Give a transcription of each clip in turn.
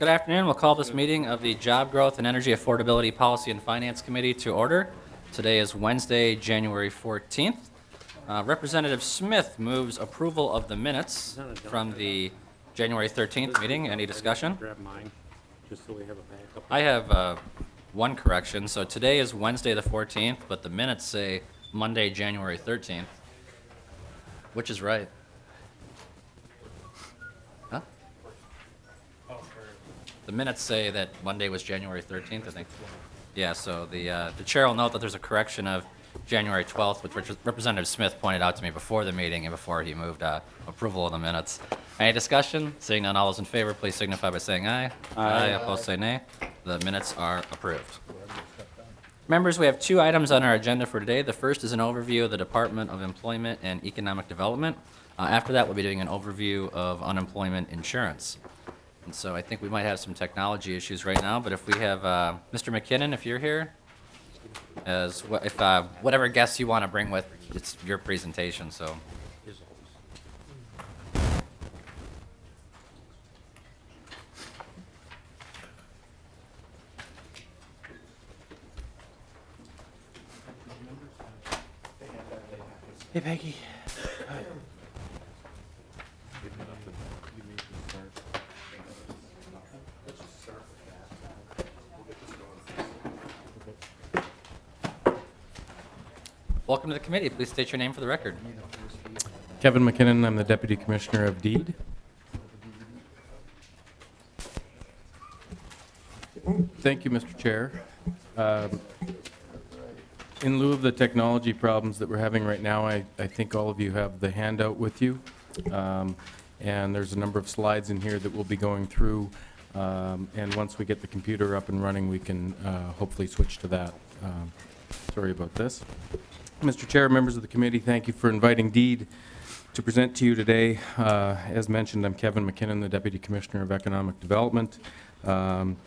Good afternoon. We'll call this meeting of the Job Growth and Energy Affordability Policy and Finance Committee to order. Today is Wednesday, January 14th. Representative Smith moves approval of the minutes from the January 13th meeting. Any discussion? Grab mine, just so we have a backup. I have one correction. So today is Wednesday the 14th, but the minutes say Monday, January 13th. Which is right? Huh? The minutes say that Monday was January 13th, I think. Yeah, so the chair will note that there's a correction of January 12th, which Representative Smith pointed out to me before the meeting and before he moved approval of the minutes. Any discussion? Seeing none, all those in favor, please signify by saying aye. Aye. Opposed, say nay. The minutes are approved. Members, we have two items on our agenda for today. The first is an overview of the Department of Employment and Economic Development. After that, we'll be doing an overview of unemployment insurance. And so I think we might have some technology issues right now, but if we have Mr. McKinnon, if you're here, whatever guests you want to bring with, it's your presentation, so. Hey, Peggy. Welcome to the committee. Please state your name for the record. Kevin McKinnon, I'm the Deputy Commissioner of Deed. Thank you, Mr. Chair. In lieu of the technology problems that we're having right now, I think all of you have the handout with you. And there's a number of slides in here that we'll be going through. And once we get the computer up and running, we can hopefully switch to that. Sorry about this. Mr. Chair, members of the committee, thank you for inviting Deed to present to you today. As mentioned, I'm Kevin McKinnon, the Deputy Commissioner of Economic Development. And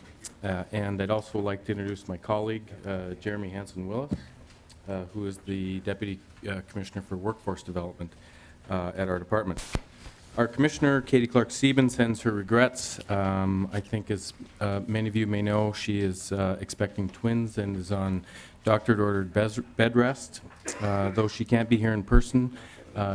I'd also like to introduce my colleague, Jeremy Hanson-Willis, who is the Deputy Commissioner for Workforce Development at our department. Our Commissioner, Katie Clark-Sieben, sends her regrets. I think as many of you may know, she is expecting twins and is on doctor-ordered bed rest. Though she can't be here in person,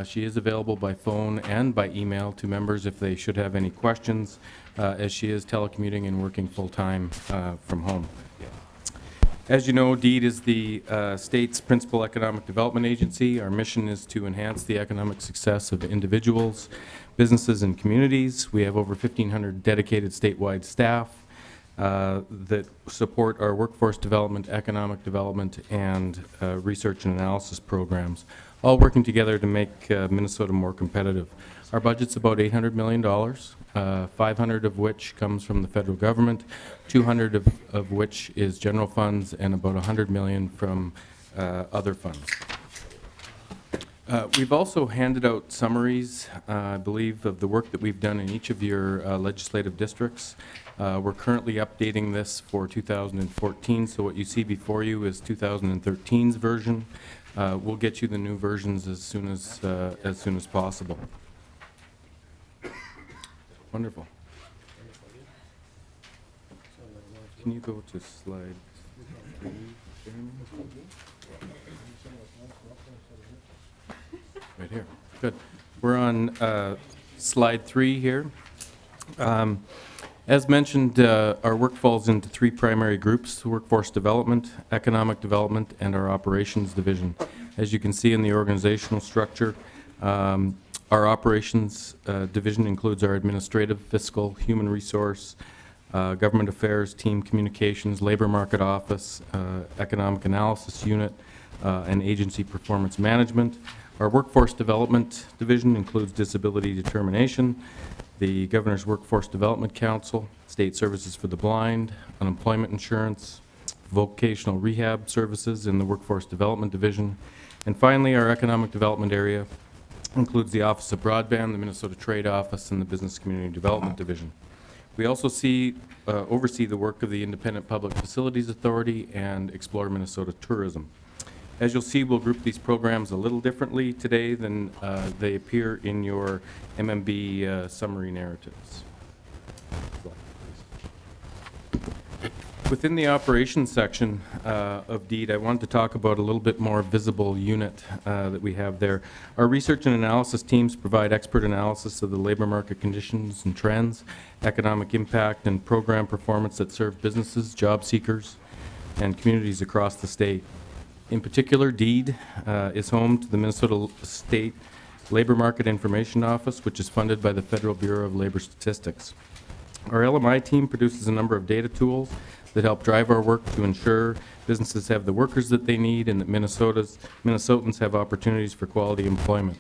she is available by phone and by email to members if they should have any questions, as she is telecommuting and working full-time from home. As you know, DEED is the state's principal economic development agency. Our mission is to enhance the economic success of individuals, businesses, and communities. We have over 1,500 dedicated statewide staff that support our workforce development, economic development, and research and analysis programs, all working together to make Minnesota more competitive. Our budget's about $800 million, 500 of which comes from the federal government, 200 of which is general funds, and about 100 million from other funds. We've also handed out summaries, I believe, of the work that we've done in each of your legislative districts. We're currently updating this for 2014, so what you see before you is 2013's version. We'll get you the new versions as soon as possible. Wonderful. Can you go to slide 3, Jeremy? Right here. Good. We're on slide 3 here. As mentioned, our work falls into 3 primary groups: workforce development, economic development, and our operations division. As you can see in the organizational structure, our operations division includes our administrative, fiscal, human resource, government affairs, team communications, labor market office, economic analysis unit, and agency performance management. Our workforce development division includes disability determination, the Governor's Workforce Development Council, State Services for the Blind, unemployment insurance, vocational rehab services in the Workforce Development Division. And finally, our economic development area includes the Office of Broadband, the Minnesota Trade Office, and the Business Community Development Division. We also oversee the work of the Independent Public Facilities Authority and Explore Minnesota Tourism. As you'll see, we'll group these programs a little differently today than they appear in your MMB summary narratives. Within the operations section of DEED, I wanted to talk about a little bit more visible unit that we have there. Our research and analysis teams provide expert analysis of the labor market conditions and trends, economic impact, and program performance that serve businesses, job seekers, and communities across the state. In particular, DEED is home to the Minnesota State Labor Market Information Office, which is funded by the Federal Bureau of Labor Statistics. Our LMI team produces a number of data tools that help drive our work to ensure businesses have the workers that they need and that Minnesotans have opportunities for quality employment.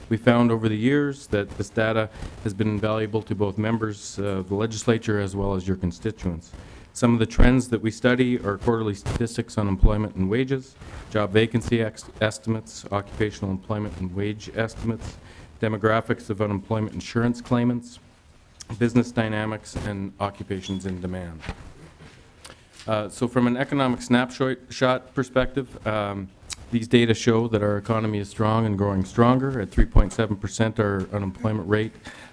We found over the years that this data has been invaluable to both members of the legislature as well as your constituents. Some of the trends that we study are quarterly statistics on employment and wages, job vacancy estimates, occupational employment and wage estimates, demographics of unemployment insurance claimants, business dynamics, and occupations in demand. So from an economic snapshot perspective, these data show that our economy is strong and growing stronger. At 3.7%, our unemployment rate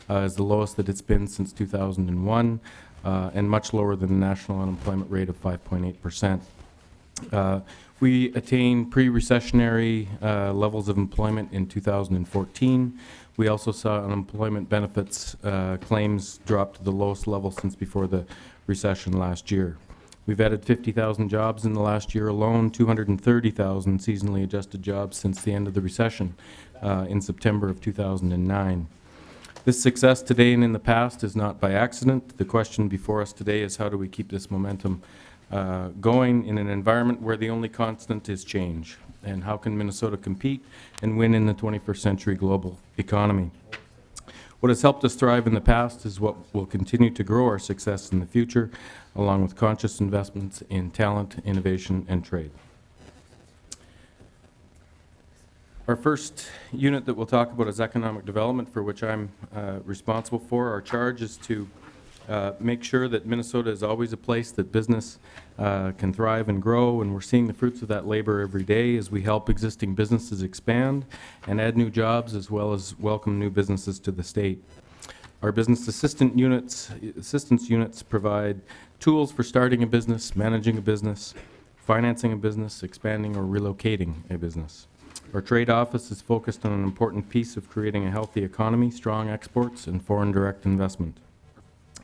is the lowest that it's been since 2001, and much lower than the national unemployment rate of 5.8%. We attained pre-recessionary levels of employment in 2014. We also saw unemployment benefits claims drop to the lowest level since before the recession last year. We've added 50,000 jobs in the last year alone, 230,000 seasonally adjusted jobs since the end of the recession in September of 2009. This success today and in the past is not by accident. The question before us today is how do we keep this momentum going in an environment where the only constant is change? And how can Minnesota compete and win in the 21st century global economy? What has helped us thrive in the past is what will continue to grow our success in the future, along with conscious investments in talent, innovation, and trade. Our first unit that we'll talk about is economic development, for which I'm responsible for. Our charge is to make sure that Minnesota is always a place that business can thrive and grow, and we're seeing the fruits of that labor every day as we help existing businesses expand and add new jobs, as well as welcome new businesses to the state. Our business assistance units provide tools for starting a business, managing a business, financing a business, expanding or relocating a business. Our trade office is focused on an important piece of creating a healthy economy, strong exports, and foreign direct investment.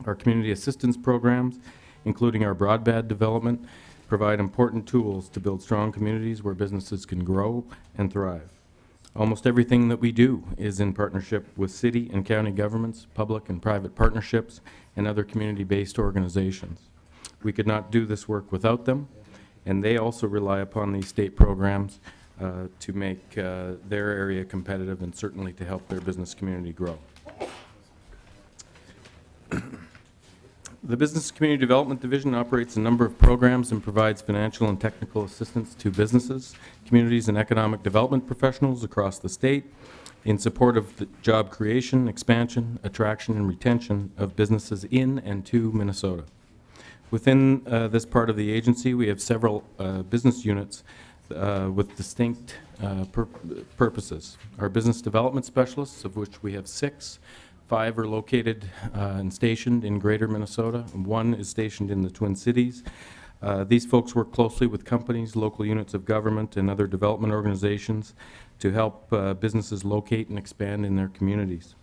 Our community assistance programs, including our broadband development, provide important tools to build strong communities where businesses can grow and thrive. Almost everything that we do is in partnership with city and county governments, public and private partnerships, and other community-based organizations. We could not do this work without them, and they also rely upon these state programs to make their area competitive and certainly to help their business community grow. The Business Community Development Division operates a number of programs and provides financial and technical assistance to businesses, communities, and economic development professionals across the state in support of the job creation, expansion, attraction, and retention of businesses in and to Minnesota. Within this part of the agency, we have several business units with distinct purposes. Our business development specialists, of which we have 6, 5 are located and stationed in greater Minnesota, and 1 is stationed in the Twin Cities. These folks work closely with companies, local units of government, and other development organizations to help businesses locate and expand in their communities.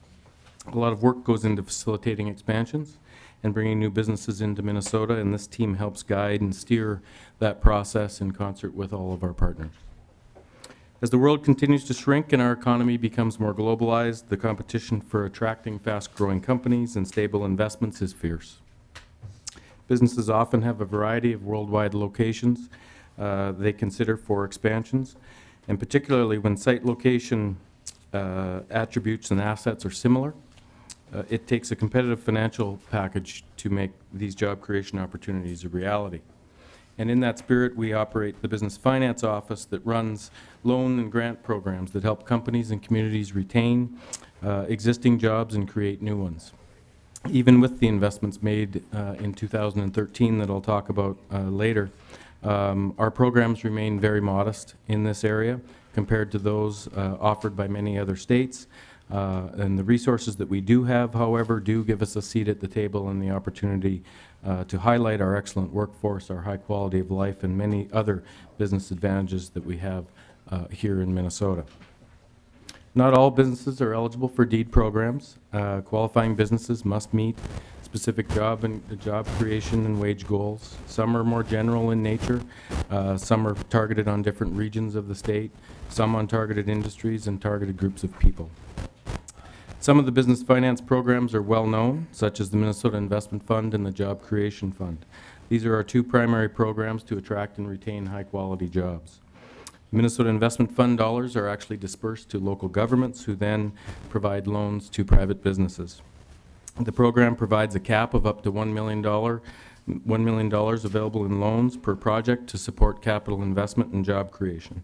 A lot of work goes into facilitating expansions and bringing new businesses into Minnesota, and this team helps guide and steer that process in concert with all of our partners. As the world continues to shrink and our economy becomes more globalized, the competition for attracting fast-growing companies and stable investments is fierce. Businesses often have a variety of worldwide locations they consider for expansions, and particularly when site location attributes and assets are similar, it takes a competitive financial package to make these job creation opportunities a reality. And in that spirit, we operate the Business Finance Office that runs loan and grant programs that help companies and communities retain existing jobs and create new ones. Even with the investments made in 2013 that I'll talk about later, our programs remain very modest in this area compared to those offered by many other states. And the resources that we do have, however, do give us a seat at the table and the opportunity to highlight our excellent workforce, our high quality of life, and many other business advantages that we have here in Minnesota. Not all businesses are eligible for deed programs. Qualifying businesses must meet specific job creation and wage goals. Some are more general in nature. Some are targeted on different regions of the state. Some on targeted industries and targeted groups of people. Some of the business finance programs are well known, such as the Minnesota Investment Fund and the Job Creation Fund. These are our two primary programs to attract and retain high-quality jobs. Minnesota Investment Fund dollars are actually dispersed to local governments who then provide loans to private businesses. The program provides a cap of up to $1 million available in loans per project to support capital investment and job creation.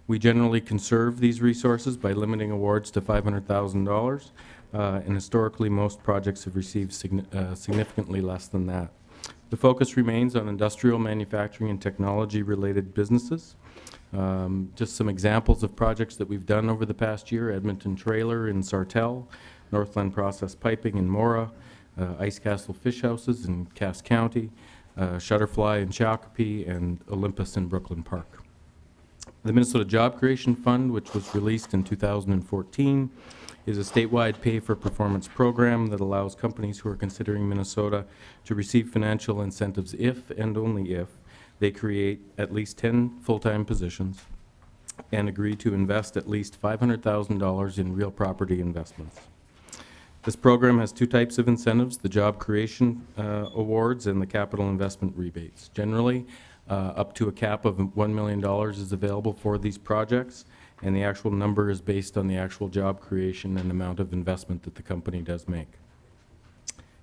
We generally conserve these resources by limiting awards to $500,000, and historically most projects have received significantly less than that. The focus remains on industrial, manufacturing, and technology-related businesses. Just some examples of projects that we've done over the past year: Edmonton Trailer in Sartell, Northland Process Piping in Mora, Ice Castle Fish Houses in Cass County, Shutterfly in Shakopee, and Olympus in Brooklyn Park. The Minnesota Job Creation Fund, which was released in 2014, is a statewide pay-for-performance program that allows companies who are considering Minnesota to receive financial incentives if and only if they create at least 10 full-time positions and agree to invest at least $500,000 in real property investments. This program has two types of incentives: the Job Creation Awards and the Capital Investment Rebates. Generally, up to a cap of $1 million is available for these projects, and the actual number is based on the actual job creation and amount of investment that the company does make.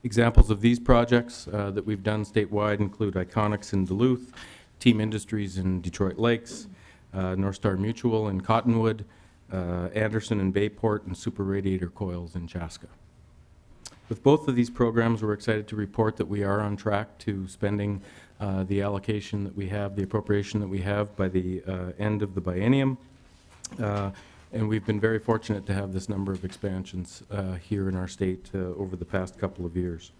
Examples of these projects that we've done statewide include Iconics in Duluth, Team Industries in Detroit Lakes, North Star Mutual in Cottonwood, Anderson in Bayport, and Super Radiator Coils in Chaska. With both of these programs, we're excited to report that we are on track to spending the allocation that we have, the appropriation that we have by the end of the biennium. And we've been very fortunate to have this number of expansions here in our state over the past couple of years.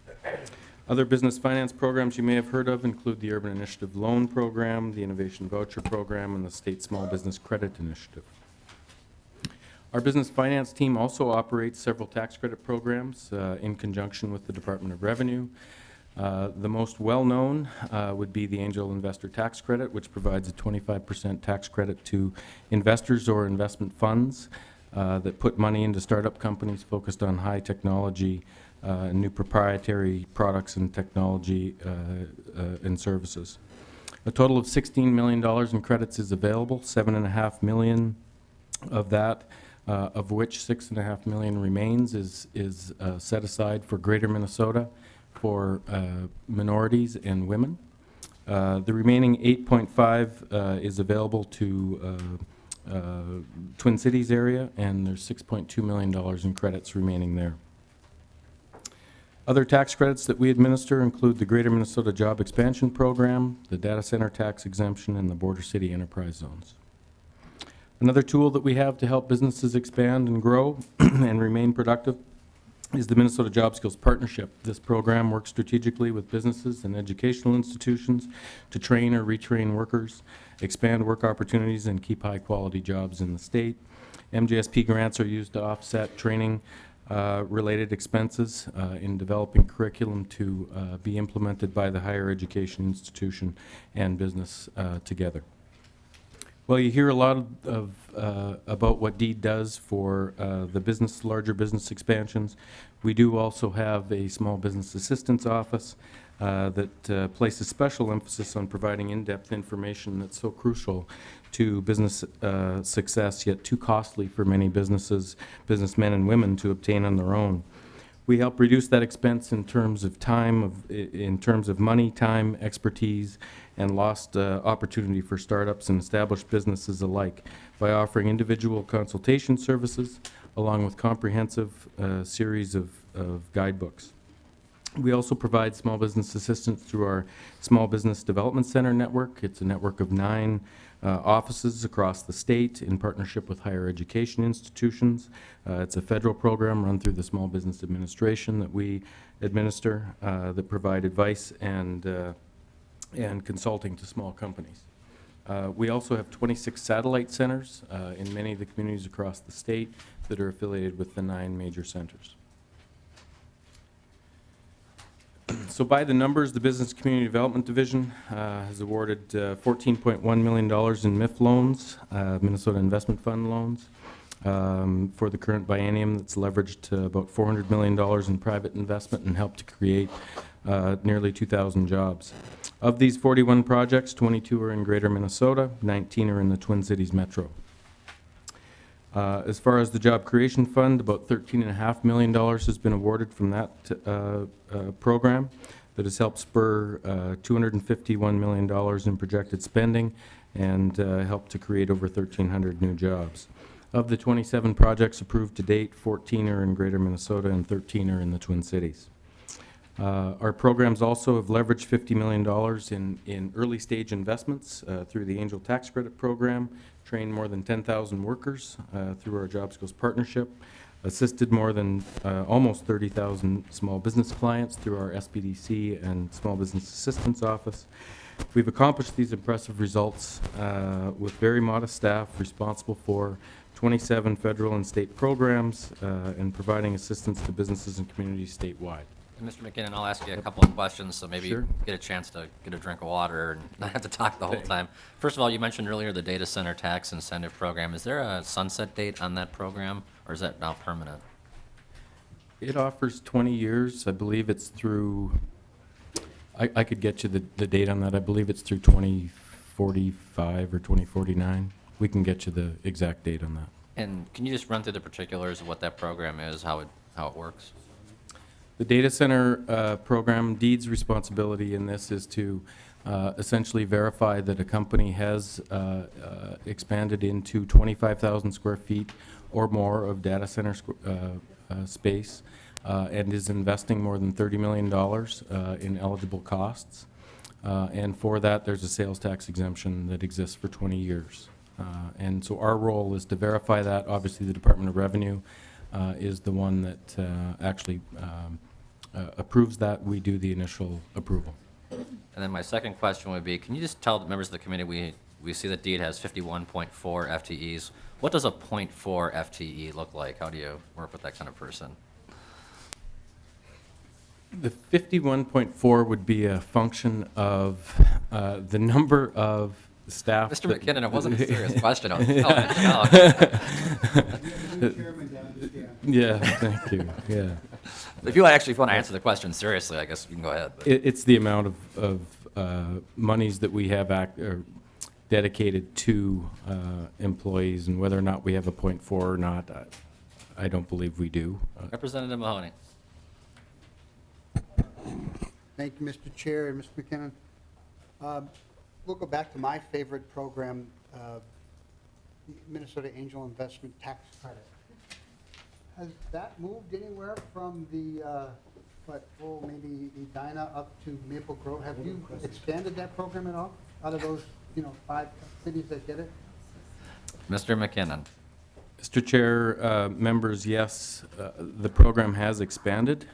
Other business finance programs you may have heard of include the Urban Initiative Loan Program, the Innovation Voucher Program, and the State Small Business Credit Initiative. Our business finance team also operates several tax credit programs in conjunction with the Department of Revenue. The most well-known would be the Angel Investor Tax Credit, which provides a 25% tax credit to investors or investment funds that put money into startup companies focused on high technology, new proprietary products and technology and services. A total of $16 million in credits is available, $7.5 million of that, of which $6.5 million remains, is set aside for Greater Minnesota for minorities and women. The remaining 8.5 is available to Twin Cities area, and there's $6.2 million in credits remaining there. Other tax credits that we administer include the Greater Minnesota Job Expansion Program, the Data Center Tax Exemption, and the Border City Enterprise Zones. Another tool that we have to help businesses expand and grow and remain productive is the Minnesota Job Skills Partnership. This program works strategically with businesses and educational institutions to train or retrain workers, expand work opportunities, and keep high-quality jobs in the state. MJSP grants are used to offset training related expenses in developing curriculum to be implemented by the higher education institution and business together. Well, you hear a lot of about what DEED does for the larger business expansions. We do also have a small business assistance office that places special emphasis on providing in-depth information that's so crucial to business success, yet too costly for many businessmen and women to obtain on their own. We help reduce that expense in terms of time, in terms of money, time, expertise, and lost opportunity for startups and established businesses alike by offering individual consultation services along with comprehensive series of guidebooks. We also provide small business assistance through our Small Business Development Center network. It's a network of 9 offices across the state in partnership with higher education institutions. It's a federal program run through the Small Business Administration that we administer that provide advice and consulting to small companies. We also have 26 satellite centers in many of the communities across the state that are affiliated with the 9 major centers. So by the numbers, the Business Community Development Division has awarded $14.1 million in MIF loans, Minnesota Investment Fund loans, for the current biennium that's leveraged to about $400 million in private investment and helped to create nearly 2,000 jobs. Of these 41 projects, 22 are in Greater Minnesota, 19 are in the Twin Cities Metro. As far as the Job Creation Fund, about $13.5 million has been awarded from that program that has helped spur $251 million in projected spending and helped to create over 1,300 new jobs. Of the 27 projects approved to date, 14 are in Greater Minnesota and 13 are in the Twin Cities. Our programs also have leveraged $50 million in early stage investments through the Angel Tax Credit Program, trained more than 10,000 workers through our Job Skills Partnership, assisted more than almost 30,000 small business clients through our SBDC and Small Business Assistance Office. We've accomplished these impressive results with very modest staff responsible for 27 federal and state programs and providing assistance to businesses and communities statewide. Mr. McKinnon, I'll ask you a couple of questions, so maybe Sure. you get a chance to get a drink of water and not have to talk the whole time. First of all, you mentioned earlier the data center tax incentive program. Is there a sunset date on that program, or is that now permanent? It offers 20 years. I believe it's through, I could get you the date on that. I believe it's through 2045 or 2049. We can get you the exact date on that. And can you just run through the particulars of what that program is, how it works? The data center program, DEED's responsibility in this is to essentially verify that a company has expanded into 25,000 square feet or more of data center space and is investing more than $30 million in eligible costs. And for that, there's a sales tax exemption that exists for 20 years. And so our role is to verify that. Obviously, the Department of Revenue is the one that actually approves that. We do the initial approval. And then my second question would be, can you just tell the members of the committee, we see that DEED has 51.4 FTEs. What does a 0.4 FTE look like? How do you work with that kind of person? The 51.4 would be a function of the number of staff. Mr. that- McKinnon, it wasn't a serious question. I was telling you. Yeah, thank you, yeah. If you actually want to answer the question seriously, I guess you can go ahead. but- It's the amount of monies that we have dedicated to employees, and whether or not we have a .4 or not, I don't believe we do. Representative Mahoney. Thank you, Mr. Chair and Mr. McKinnon. We'll go back to my favorite program, the Minnesota Angel Investment Tax Credit. Has that moved anywhere from the, maybe Edina up to Maple Grove? Have you expanded that program at all, out of those, 5 cities that get it? Mr. McKinnon. Mr. Chair, members, yes, the program has expanded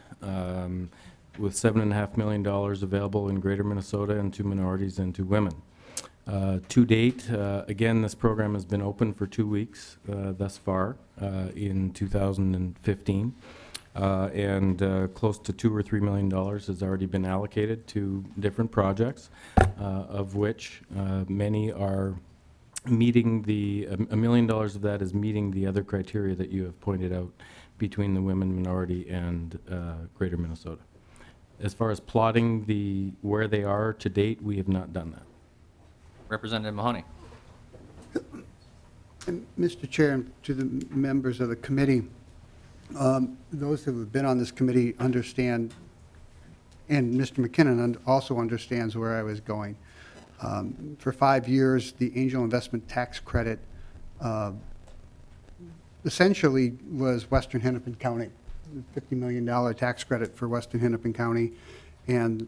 with $7.5 million available in Greater Minnesota and to minorities and to women. To date, again, this program has been open for 2 weeks thus far in 2015, and close to $2 or $3 million has already been allocated to different projects, of which many are meeting the, $1 million of that is meeting the other criteria that you have pointed out between the women, minority, and Greater Minnesota. As far as plotting where they are to date, we have not done that. Representative Mahoney. And Mr. Chair, and to the members of the committee, those who have been on this committee understand, and Mr. McKinnon also understands where I was going. For 5 years, the Angel Investment Tax Credit essentially was Western Hennepin County, $50 million tax credit for Western Hennepin County, and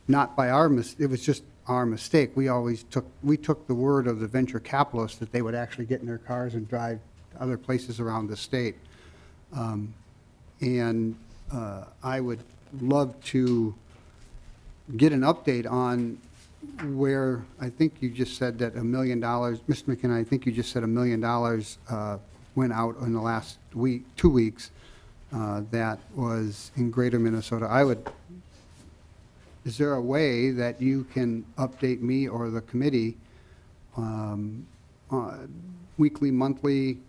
not by it was just our mistake. We took the word of the venture capitalists that they would actually get in their cars and drive to other places around the state. And I would love to get an update on where, I think you just said that $1 million, Mr. McKenna, I think you just said $1 million went out in the last 2 weeks. That was in Greater Minnesota. Is there a way that you can update me or the committee weekly, monthly,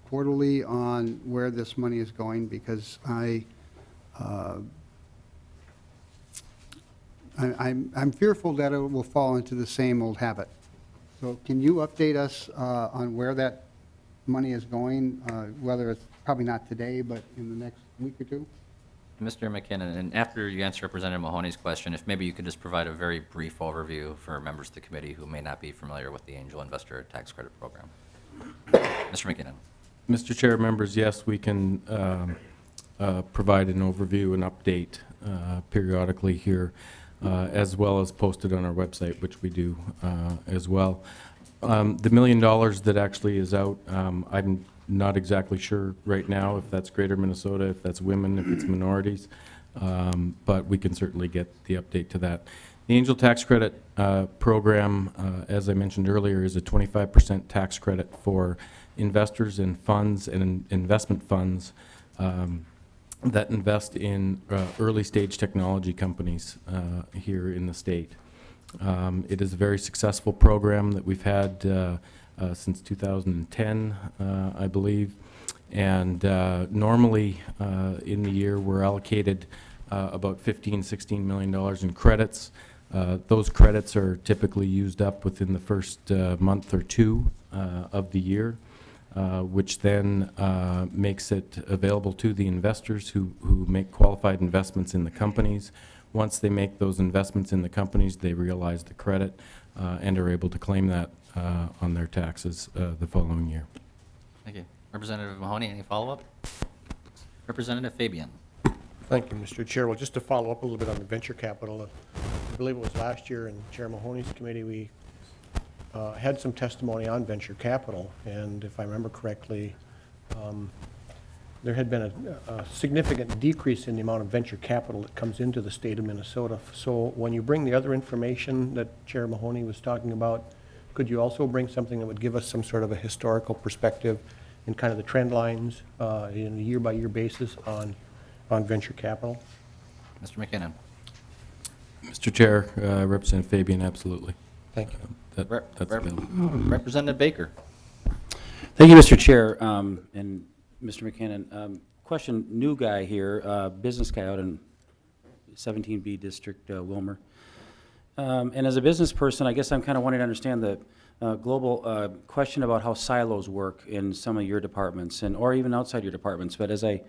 quarterly on where this money is going? Because I'm fearful that it will fall into the same old habit. So can you update us on where that money is going, whether it's probably not today, but in the next week or two? Mr. McKinnon, and after you answer Representative Mahoney's question, if maybe you could just provide a very brief overview for members of the committee who may not be familiar with the Angel Investor Tax Credit Program. Mr. McKinnon. Mr. Chair, members, yes, we can provide an overview and update periodically here, as well as posted on our website, which we do as well. The $1 million that actually is out, I'm not exactly sure right now if that's Greater Minnesota, if that's women, if it's minorities, but we can certainly get the update to that. The Angel Tax Credit Program, as I mentioned earlier, is a 25% tax credit for investors in funds and investment funds that invest in early-stage technology companies here in the state. It is a very successful program that we've had since 2010, I believe. And normally in the year, we're allocated about $16 million in credits. Those credits are typically used up within the first month or two of the year, which then makes it available to the investors who make qualified investments in the companies. Once they make those investments in the companies, they realize the credit and are able to claim that on their taxes the following year. Thank you. Representative Mahoney, any follow-up? Representative Fabian. Thank you, Mr. Chair. Well, just to follow up a little bit on the venture capital, I believe it was last year in Chair Mahoney's committee, we had some testimony on venture capital, and if I remember correctly, there had been a significant decrease in the amount of venture capital that comes into the state of Minnesota. So when you bring the other information that Chair Mahoney was talking about, could you also bring something that would give us some sort of a historical perspective and kind of the trend lines in a year-by-year basis on venture capital? Mr. McKinnon. Mr. Chair, Representative Fabian, absolutely. Thank you. That's available. Representative Baker. Thank you, Mr. Chair, and Mr. McKinnon. Question, new guy here, business guy out in 17B District, Wilmer. And as a business person, I guess I'm kind of wanting to understand the global question about how silos work in some of your departments, and or even outside your departments. But as I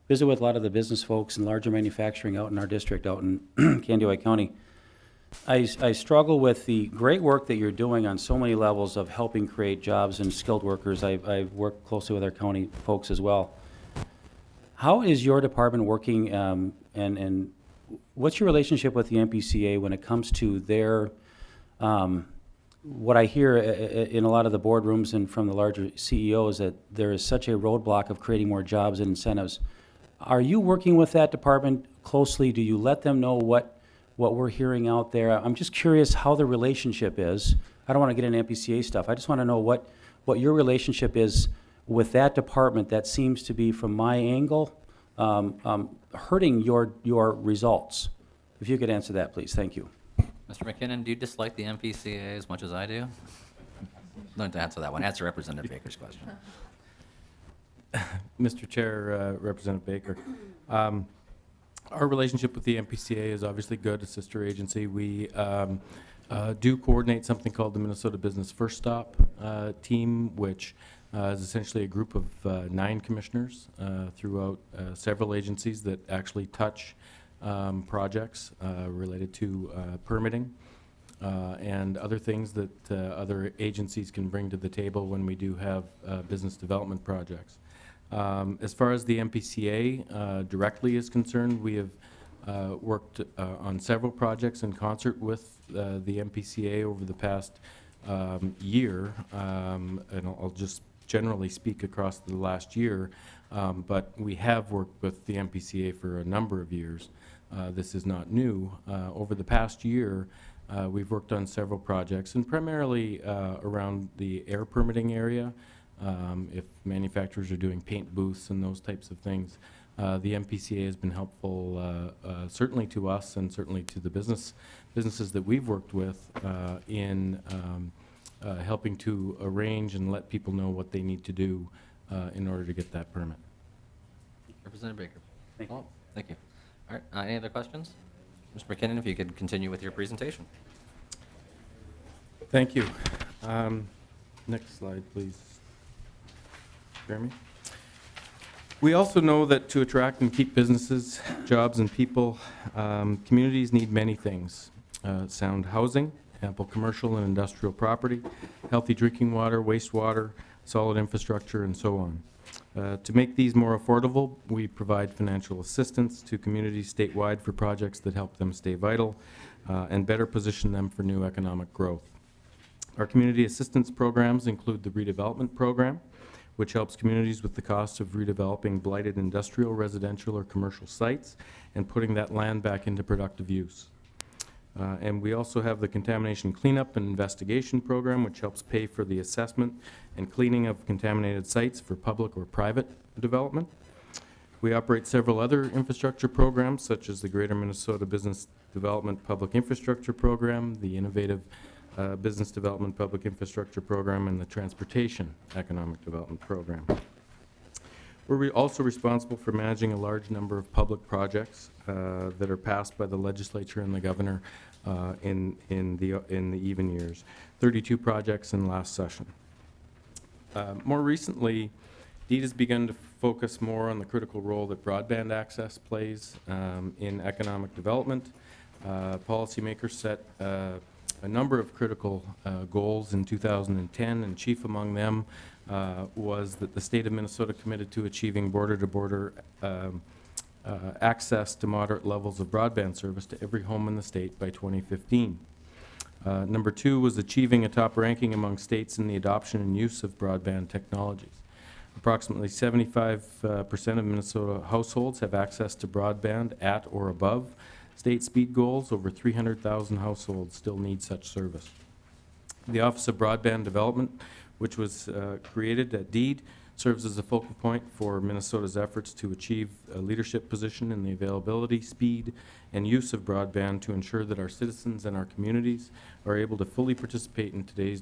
visit with a lot of the business folks and larger manufacturing out in our district, out in Candioi County, I struggle with the great work that you're doing on so many levels of helping create jobs and skilled workers. I've worked closely with our county folks as well. How is your department working, and what's your relationship with the MPCA when it comes to their, what I hear in a lot of the boardrooms and from the larger CEOs, that there is such a roadblock of creating more jobs and incentives. Are you working with that department closely? Do you let them know what we're hearing out there? I'm just curious how the relationship is. I don't want to get into MPCA stuff. I just want to know what your relationship is with that department that seems to be, from my angle, hurting your results. If you could answer that, please. Thank you. Mr. McKinnon, do you dislike the MPCA as much as I do? Don't answer that one. Answer Representative Baker's question. Mr. Chair, Representative Baker. Our relationship with the MPCA is obviously good, a sister agency. We do coordinate something called the Minnesota Business First Stop team, which is essentially a group of 9 commissioners throughout several agencies that actually touch projects related to permitting and other things that other agencies can bring to the table when we do have business development projects. As far as the MPCA directly is concerned, we have worked on several projects in concert with the MPCA over the past year, and I'll just generally speak across the last year, but we have worked with the MPCA for a number of years. This is not new. Over the past year, we've worked on several projects, and primarily around the air permitting area. If manufacturers are doing paint booths and those types of things, the MPCA has been helpful, certainly to us and certainly to the businesses that we've worked with in helping to arrange and let people know what they need to do in order to get that permit. Representative Baker. Thank you. Thank you. All right, any other questions? Mr. McKinnon, if you could continue with your presentation. Thank you. Next slide, please. Jeremy? We also know that to attract and keep businesses, jobs, and people, communities need many things. Sound housing, ample commercial and industrial property, healthy drinking water, wastewater, solid infrastructure, and so on. To make these more affordable, we provide financial assistance to communities statewide for projects that help them stay vital and better position them for new economic growth. Our community assistance programs include the redevelopment program, which helps communities with the cost of redeveloping blighted industrial, residential, or commercial sites and putting that land back into productive use. And we also have the contamination cleanup and investigation program, which helps pay for the assessment and cleaning of contaminated sites for public or private development. We operate several other infrastructure programs, such as the Greater Minnesota Business Development Public Infrastructure Program, the Innovative Business Development Public Infrastructure Program, and the Transportation Economic Development Program. We're also responsible for managing a large number of public projects that are passed by the legislature and the governor in the even years. 32 projects in last session. More recently, DEED has begun to focus more on the critical role that broadband access plays in economic development. Policymakers set a number of critical goals in 2010, and chief among them was that the state of Minnesota committed to achieving border-to-border access to moderate levels of broadband service to every home in the state by 2015. Number 2 was achieving a top ranking among states in the adoption and use of broadband technologies. Approximately 75% of Minnesota households have access to broadband at or above state speed goals. Over 300,000 households still need such service. The Office of Broadband Development, which was created at DEED, serves as a focal point for Minnesota's efforts to achieve a leadership position in the availability, speed, and use of broadband to ensure that our citizens and our communities are able to fully participate in today's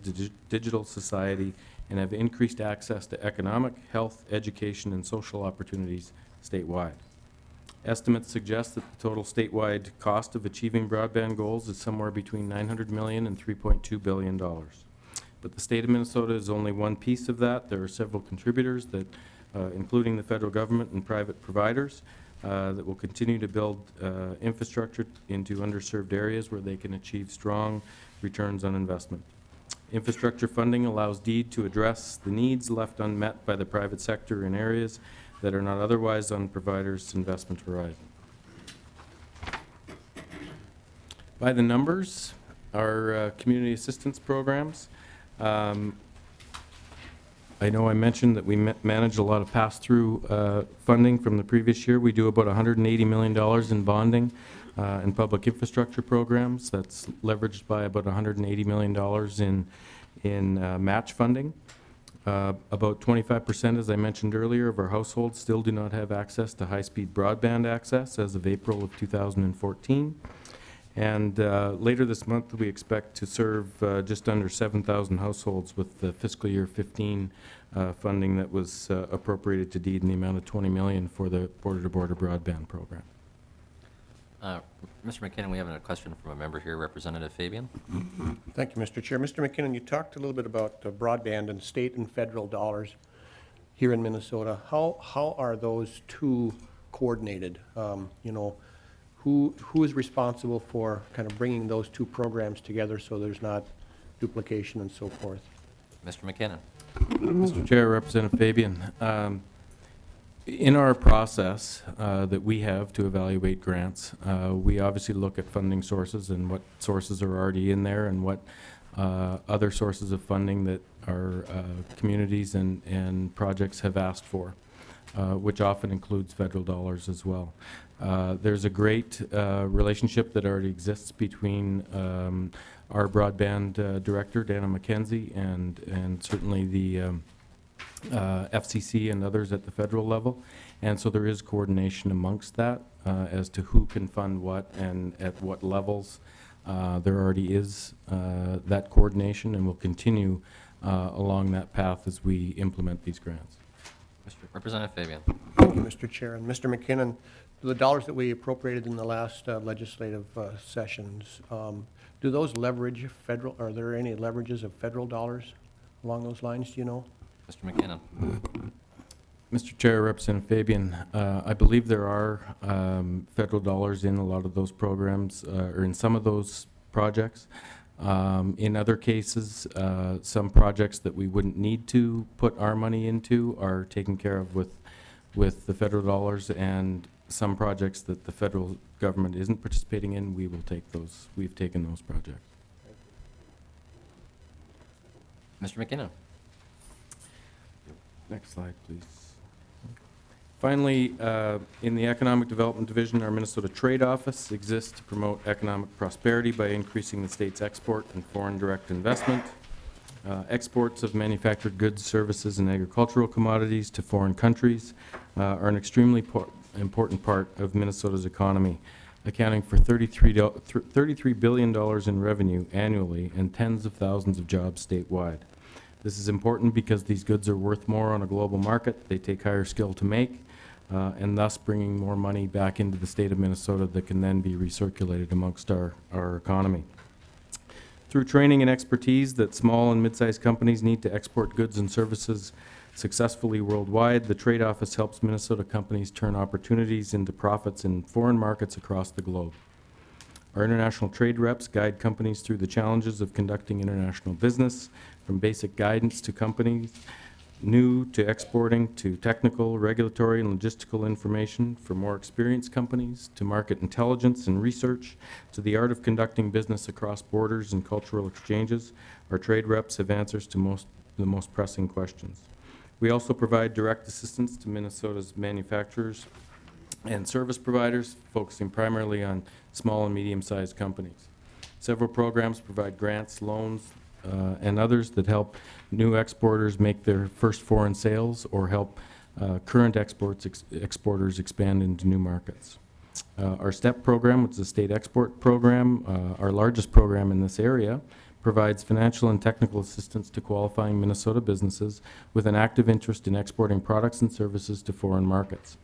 digital society and have increased access to economic, health, education, and social opportunities statewide. Estimates suggest that the total statewide cost of achieving broadband goals is somewhere between $900 million and $3.2 billion. But the state of Minnesota is only one piece of that. There are several contributors that, including the federal government and private providers, that will continue to build infrastructure into underserved areas where they can achieve strong returns on investment. Infrastructure funding allows DEED to address the needs left unmet by the private sector in areas that are not otherwise on providers' investment horizon. By the numbers, our community assistance programs, I know I mentioned that we manage a lot of pass-through funding from the previous year. We do about $180 million in bonding and public infrastructure programs. That's leveraged by about $180 million in match funding. About 25%, as I mentioned earlier, of our households still do not have access to high-speed broadband access as of April of 2014. And later this month, we expect to serve just under 7,000 households with the fiscal year 15 funding that was appropriated to DEED in the amount of $20 million for the border-to-border broadband program. Mr. McKinnon, we have a question from a member here, Representative Fabian. Thank you, Mr. Chair. Mr. McKinnon, you talked a little bit about broadband and state and federal dollars here in Minnesota. How are those two coordinated? You know, who is responsible for kind of bringing those two programs together so there's not duplication and so forth? Mr. McKinnon. Mr. Chair, Representative Fabian. In our process that we have to evaluate grants, we obviously look at funding sources and what sources are already in there and what other sources of funding that our communities and projects have asked for, which often includes federal dollars as well. There's a great relationship that already exists between our broadband director, Dana McKenzie, and certainly the FCC and others at the federal level. And so there is coordination amongst that as to who can fund what and at what levels. There already is that coordination and will continue along that path as we implement these grants. Representative Fabian. Thank you, Mr. Chair. And Mr. McKinnon, the dollars that we appropriated in the last legislative sessions, do those leverage federal, are there any leverages of federal dollars along those lines, do you know? Mr. McKinnon. Mr. Chair, Representative Fabian, I believe there are federal dollars in a lot of those programs, or in some of those projects. In other cases, some projects that we wouldn't need to put our money into are taken care of with the federal dollars, and some projects that the federal government isn't participating in, we will take those. We've taken those projects. Mr. McKinnon. Next slide, please. Finally, in the Economic Development Division, our Minnesota Trade Office exists to promote economic prosperity by increasing the state's export and foreign direct investment. Exports of manufactured goods, services, and agricultural commodities to foreign countries are an extremely important part of Minnesota's economy, accounting for $33 billion in revenue annually and tens of thousands of jobs statewide. This is important because these goods are worth more on a global market, they take higher skill to make, and thus bringing more money back into the state of Minnesota that can then be recirculated amongst our economy. Through training and expertise that small and mid-sized companies need to export goods and services successfully worldwide, the Trade Office helps Minnesota companies turn opportunities into profits in foreign markets across the globe. Our international trade reps guide companies through the challenges of conducting international business, from basic guidance to companies new to exporting, to technical, regulatory, and logistical information for more experienced companies, to market intelligence and research, to the art of conducting business across borders and cultural exchanges. Our trade reps have answers to the most pressing questions. We also provide direct assistance to Minnesota's manufacturers and service providers, focusing primarily on small and medium-sized companies. Several programs provide grants, loans, and others that help new exporters make their first foreign sales or help current exporters expand into new markets. Our STEP program, which is a state export program, our largest program in this area, provides financial and technical assistance to qualifying Minnesota businesses with an active interest in exporting products and services to foreign markets.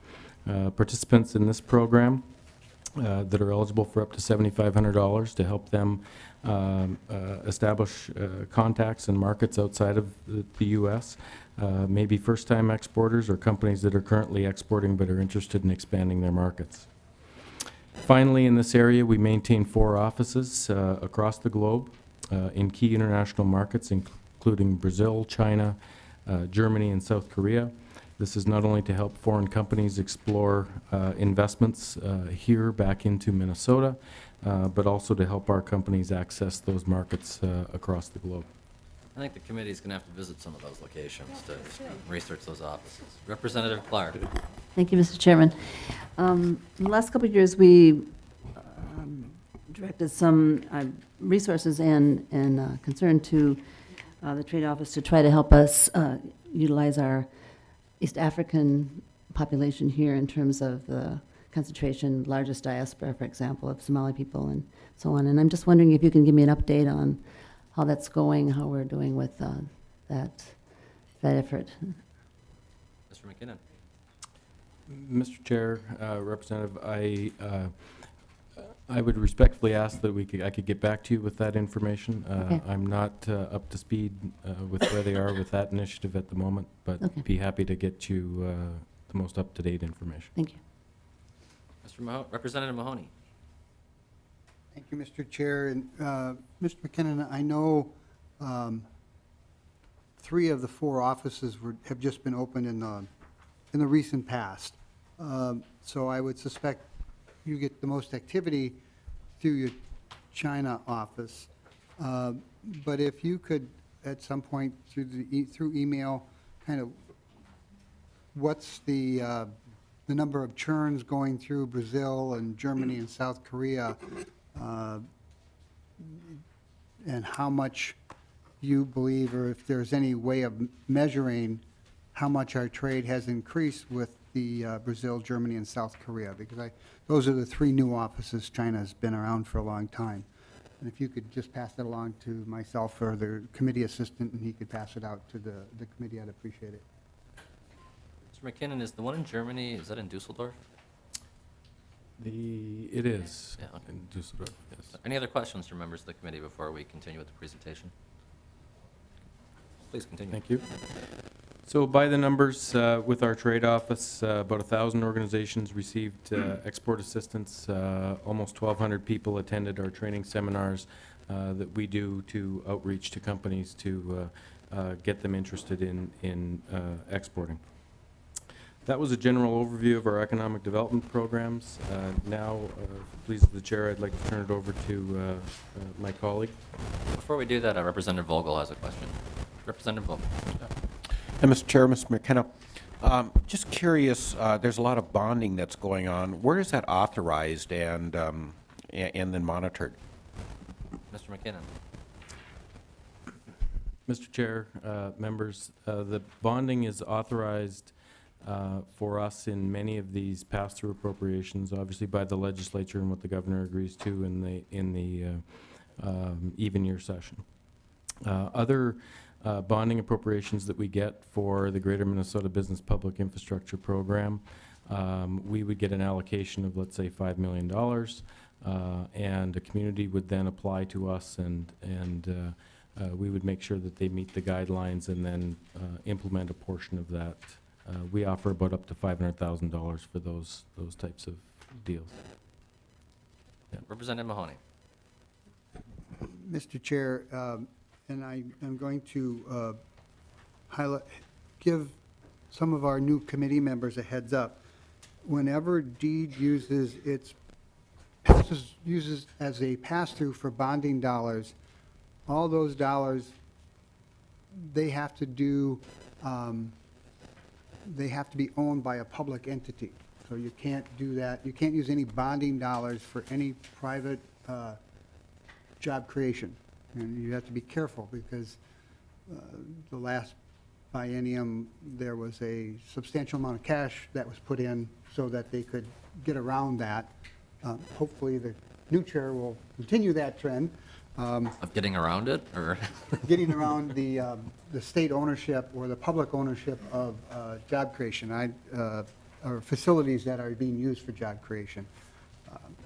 Participants in this program that are eligible for up to $7,500 to help them establish contacts and markets outside of the U.S. Maybe first-time exporters or companies that are currently exporting but are interested in expanding their markets. Finally, in this area, we maintain 4 offices across the globe in key international markets, including Brazil, China, Germany, and South Korea. This is not only to help foreign companies explore investments here back into Minnesota, but also to help our companies access those markets across the globe. I think the committee's going to have to visit some of those locations to research those offices. Representative Clark. Thank you, Mr. Chairman. In the last couple of years, we directed some resources and concern to the Trade Office to try to help us utilize our East African population here in terms of the concentration, largest diaspora, for example, of Somali people and so on. And I'm just wondering if you can give me an update on how that's going, how we're doing with that effort. Mr. McKinnon. Mr. Chair, Representative, I would respectfully ask that I could get back to you with that information. Okay. I'm not up to speed with where they are with that initiative at the moment, but Okay. be happy to get you the most up-to-date information. Thank you. Representative Mahoney. Thank you, Mr. Chair. And Mr. McKinnon, I know 3 of the 4 offices have just been opened in in the recent past. So I would suspect you get the most activity through your China office. But if you could, at some point through email, kind of, what's the number of churns going through Brazil and Germany and South Korea, and how much you believe, or if there's any way of measuring how much our trade has increased with the Brazil, Germany, and South Korea, because those are the three new offices China's been around for a long time. And if you could just pass that along to myself or the committee assistant, and he could pass it out to the committee, I'd appreciate it. Mr. McKinnon, is the one in Germany, is that in Dusseldorf? It is Yeah, okay. in Dusseldorf, yes. Any other questions from members of the committee before we continue with the presentation? Please continue. Thank you. So by the numbers, with our trade office, about 1,000 organizations received export assistance. Almost 1,200 people attended our training seminars that we do to outreach to companies to get them interested in exporting. That was a general overview of our economic development programs. Now, please, the chair, I'd like to turn it over to my colleague. Before we do that, Representative Vogel has a question. Representative Vogel. And Mr. Chair, Mr. McKenna, just curious, there's a lot of bonding that's going on. Where is that authorized and then monitored? Mr. McKinnon. Mr. Chair, members, the bonding is authorized for us in many of these pass-through appropriations, obviously by the legislature and what the governor agrees to in the even year session. Other bonding appropriations that we get for the Greater Minnesota Business Public Infrastructure Program, we would get an allocation of, let's say, $5 million, and a community would then apply to us, and we would make sure that they meet the guidelines and then implement a portion of that. We offer about up to $500,000 for those types of deals. Representative Mahoney. Mr. Chair, and I am going to give some of our new committee members a heads up. Whenever DEED uses as a pass-through for bonding dollars, all those dollars, they have to do, they have to be owned by a public entity. So you can't do that. You can't use any bonding dollars for any private job creation. And you have to be careful because the last biennium, there was a substantial amount of cash that was put in so that they could get around that. Hopefully, the new chair will continue that trend. Of getting around it, or? Getting around the state ownership or the public ownership of job creation, or facilities that are being used for job creation.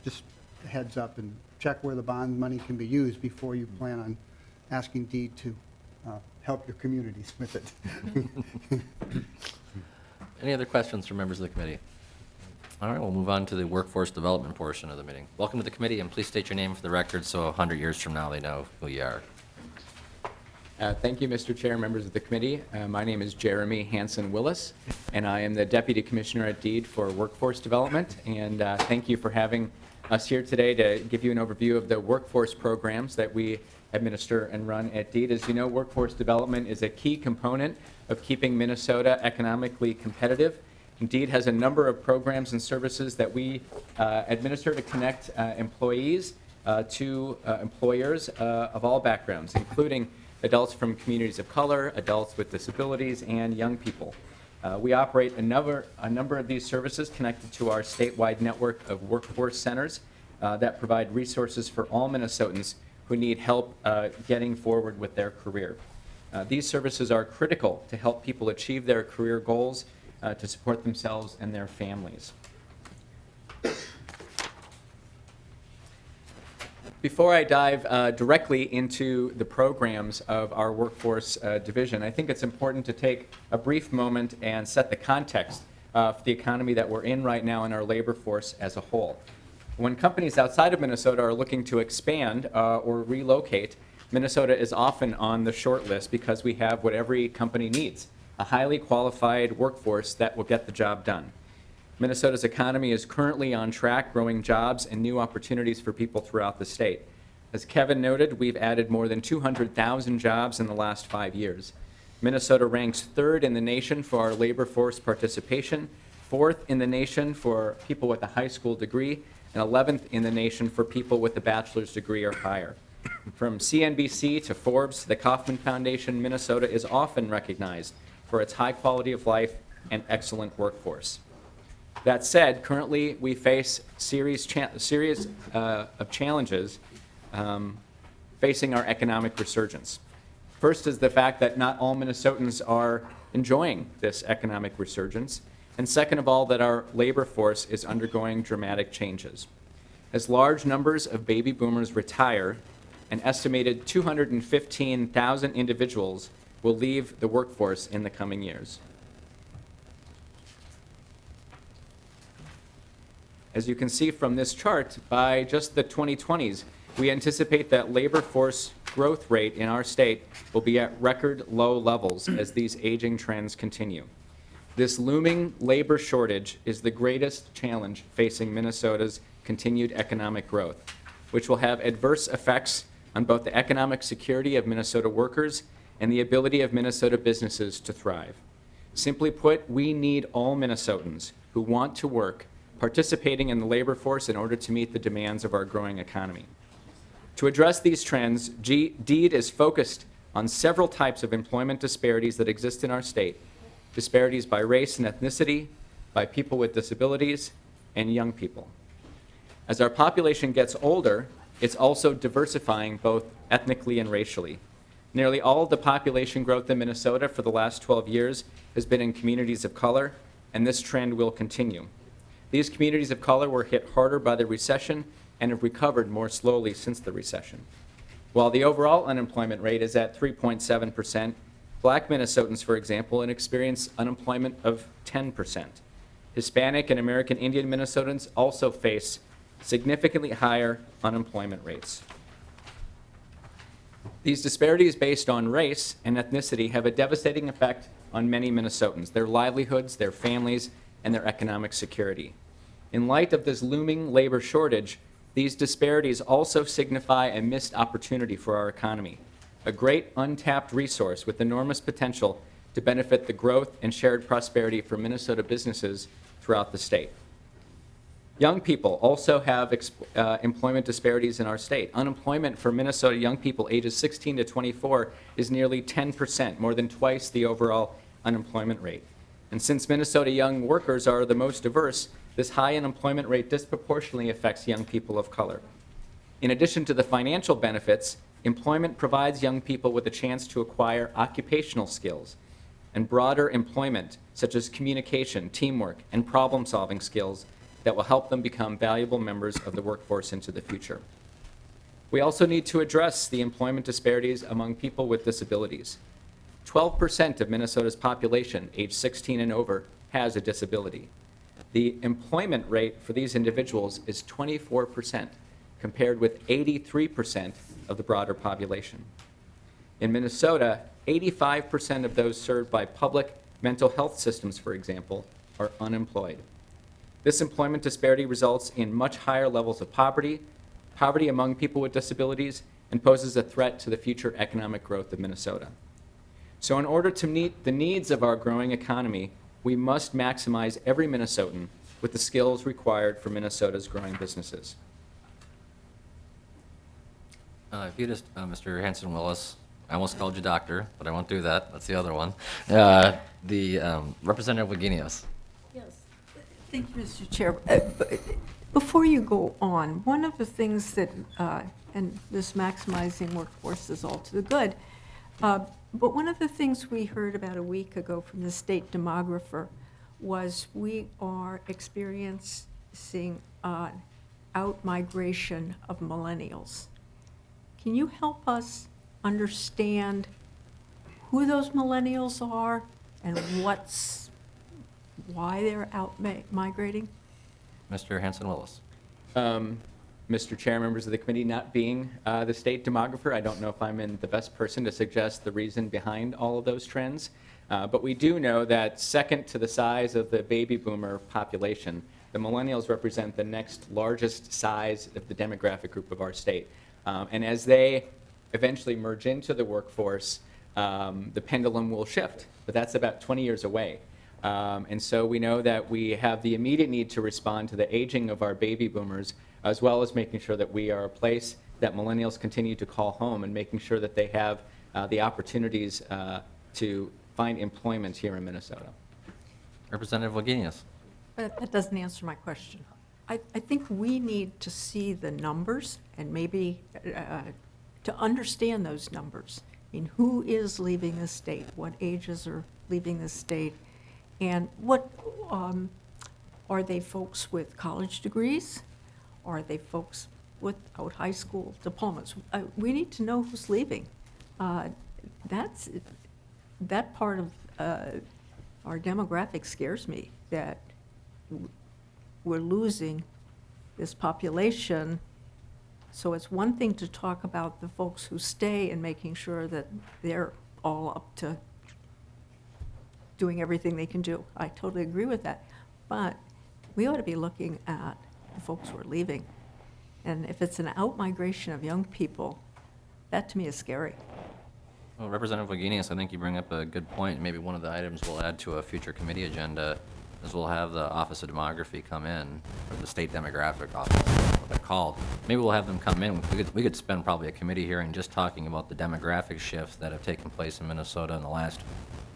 Just a heads up, and check where the bond money can be used before you plan on asking DEED to help your communities with it. Any other questions from members of the committee? All right, we'll move on to the workforce development portion of the meeting. Welcome to the committee, and please state your name for the record so 100 years from now they know who you are. Thank you, Mr. Chair, members of the committee. My name is Jeremy Hanson Willis, and I am the Deputy Commissioner at DEED for Workforce Development. And thank you for having us here today to give you an overview of the workforce programs that we administer and run at DEED. As you know, workforce development is a key component of keeping Minnesota economically competitive. DEED has a number of programs and services that we administer to connect employees to employers of all backgrounds, including adults from communities of color, adults with disabilities, and young people. We operate a number of these services connected to our statewide network of workforce centers that provide resources for all Minnesotans who need help getting forward with their career. These services are critical to help people achieve their career goals, to support themselves and their families. Before I dive directly into the programs of our workforce division, I think it's important to take a brief moment and set the context for the economy that we're in right now and our labor force as a whole. When companies outside of Minnesota are looking to expand or relocate, Minnesota is often on the short list because we have what every company needs. a highly qualified workforce that will get the job done. Minnesota's economy is currently on track, growing jobs and new opportunities for people throughout the state. As Kevin noted, we've added more than 200,000 jobs in the last 5 years. Minnesota ranks 3rd in the nation for our labor force participation, 4th in the nation for people with a high school degree, and 11th in the nation for people with a bachelor's degree or higher. From CNBC to Forbes to the Kauffman Foundation, Minnesota is often recognized for its high quality of life and excellent workforce. That said, currently we face series of challenges facing our economic resurgence. First is the fact that not all Minnesotans are enjoying this economic resurgence, and second of all, that our labor force is undergoing dramatic changes. As large numbers of baby boomers retire, an estimated 215,000 individuals will leave the workforce in the coming years. As you can see from this chart, by just the 2020s, we anticipate that labor force growth rate in our state will be at record low levels as these aging trends continue. This looming labor shortage is the greatest challenge facing Minnesota's continued economic growth, which will have adverse effects on both the economic security of Minnesota workers and the ability of Minnesota businesses to thrive. Simply put, we need all Minnesotans who want to work participating in the labor force in order to meet the demands of our growing economy. To address these trends, DEED is focused on several types of employment disparities that exist in our state, disparities by race and ethnicity, by people with disabilities, and young people. As our population gets older, it's also diversifying both ethnically and racially. Nearly all of the population growth in Minnesota for the last 12 years has been in communities of color, and this trend will continue. These communities of color were hit harder by the recession and have recovered more slowly since the recession. While the overall unemployment rate is at 3.7%, Black Minnesotans, for example, experience unemployment of 10%. Hispanic and American Indian Minnesotans also face significantly higher unemployment rates. These disparities based on race and ethnicity have a devastating effect on many Minnesotans, their livelihoods, their families, and their economic security. In light of this looming labor shortage, these disparities also signify a missed opportunity for our economy, a great untapped resource with enormous potential to benefit the growth and shared prosperity for Minnesota businesses throughout the state. Young people also have employment disparities in our state. Unemployment for Minnesota young people ages 16 to 24 is nearly 10%, more than twice the overall unemployment rate. And since Minnesota young workers are the most diverse, this high unemployment rate disproportionately affects young people of color. In addition to the financial benefits, employment provides young people with a chance to acquire occupational skills and broader employment, such as communication, teamwork, and problem-solving skills that will help them become valuable members of the workforce into the future. We also need to address the employment disparities among people with disabilities. 12% of Minnesota's population, age 16 and over, has a disability. The employment rate for these individuals is 24%, compared with 83% of the broader population. In Minnesota, 85% of those served by public mental health systems, for example, are unemployed. This employment disparity results in much higher levels of poverty among people with disabilities, and poses a threat to the future economic growth of Minnesota. So in order to meet the needs of our growing economy, we must maximize every Minnesotan with the skills required for Minnesota's growing businesses. If you just, Mr. Hanson Willis, I almost called you doctor, but I won't do that. That's the other one. Representative Wagenius. Yes, thank you, Mr. Chair. Before you go on, one of the things that, and this maximizing workforce is all to the good, but one of the things we heard about a week ago from the state demographer was we are experiencing out-migration of millennials. Can you help us understand who those millennials are and why they're out-migrating? Mr. Hanson Willis. Mr. Chair, members of the committee, not being the state demographer, I don't know if I'm the best person to suggest the reason behind all of those trends. But we do know that second to the size of the baby boomer population, the millennials represent the next largest size of the demographic group of our state. And as they eventually merge into the workforce, the pendulum will shift, but that's about 20 years away. And so we know that we have the immediate need to respond to the aging of our baby boomers, as well as making sure that we are a place that millennials continue to call home and making sure that they have the opportunities to find employment here in Minnesota. Representative Wagenius. But that doesn't answer my question. I think we need to see the numbers and maybe to understand those numbers. I mean, who is leaving the state? What ages are leaving the state? And what, are they folks with college degrees? Are they folks without high school diplomas? We need to know who's leaving. That part of our demographic scares me, that we're losing this population. So it's one thing to talk about the folks who stay and making sure that they're all up to doing everything they can do. I totally agree with that. But we ought to be looking at the folks who are leaving. And if it's an out-migration of young people, that to me is scary. Well, Representative Wagenius, I think you bring up a good point. Maybe one of the items we'll add to a future committee agenda is we'll have the Office of Demography come in, or the State Demographic Office, what they're called. Maybe we'll have them come in. We could spend probably a committee hearing just talking about the demographic shifts that have taken place in Minnesota in the last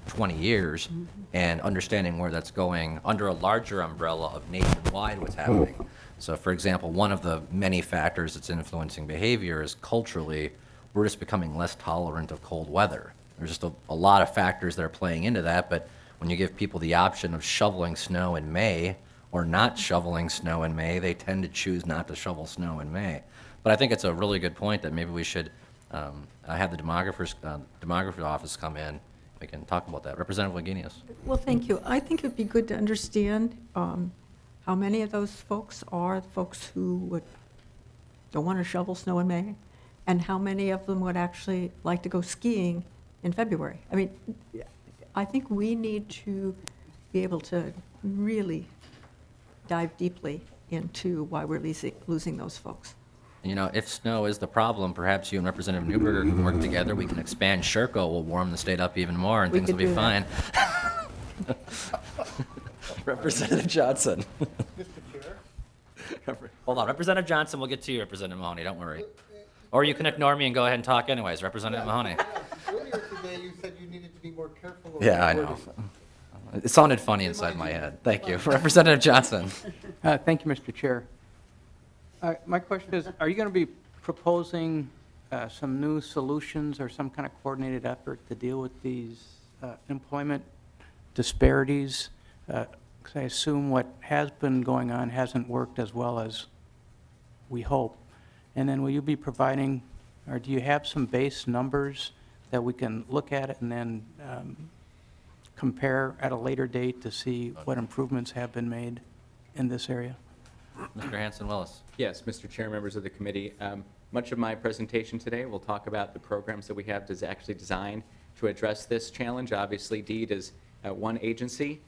20 years and understanding where that's going under a larger umbrella of nationwide what's happening. So, for example, one of the many factors that's influencing behavior is culturally, we're just becoming less tolerant of cold weather. There's just a lot of factors that are playing into that, but when you give people the option of shoveling snow in May or not shoveling snow in May, they tend to choose not to shovel snow in May. But I think it's a really good point that maybe we should have the demography office come in. We can talk about that. Representative Wagenius. Well, thank you. I think it'd be good to understand how many of those folks are the folks who don't want to shovel snow in May, and how many of them would actually like to go skiing in February. I mean, I think we need to be able to really dive deeply into why we're losing those folks. You know, if snow is the problem, perhaps you and Representative Newberger can work together. We can expand Sherco. We'll warm the state up even more, and We things will could be do fine. Representative Johnson. Hold on, Representative Johnson, we'll get to you, Representative Mahoney, don't worry. Or you can ignore me and go ahead and talk anyways, Representative Mahoney. Earlier today, you said you needed to be more careful. of Yeah, I your know. wording. It sounded funny inside my head. Thank you. Representative Johnson. Thank you, Mr. Chair. My question is, are you going to be proposing some new solutions or some kind of coordinated effort to deal with these employment disparities? Because I assume what has been going on hasn't worked as well as we hope. And then will you be providing, or do you have some base numbers that we can look at it and then compare at a later date to see what improvements have been made in this area? Mr. Hanson-Willis. Yes, Mr. Chair, members of the committee. Much of my presentation today will talk about the programs that we have actually designed to address this challenge. Obviously, DEED is one agency,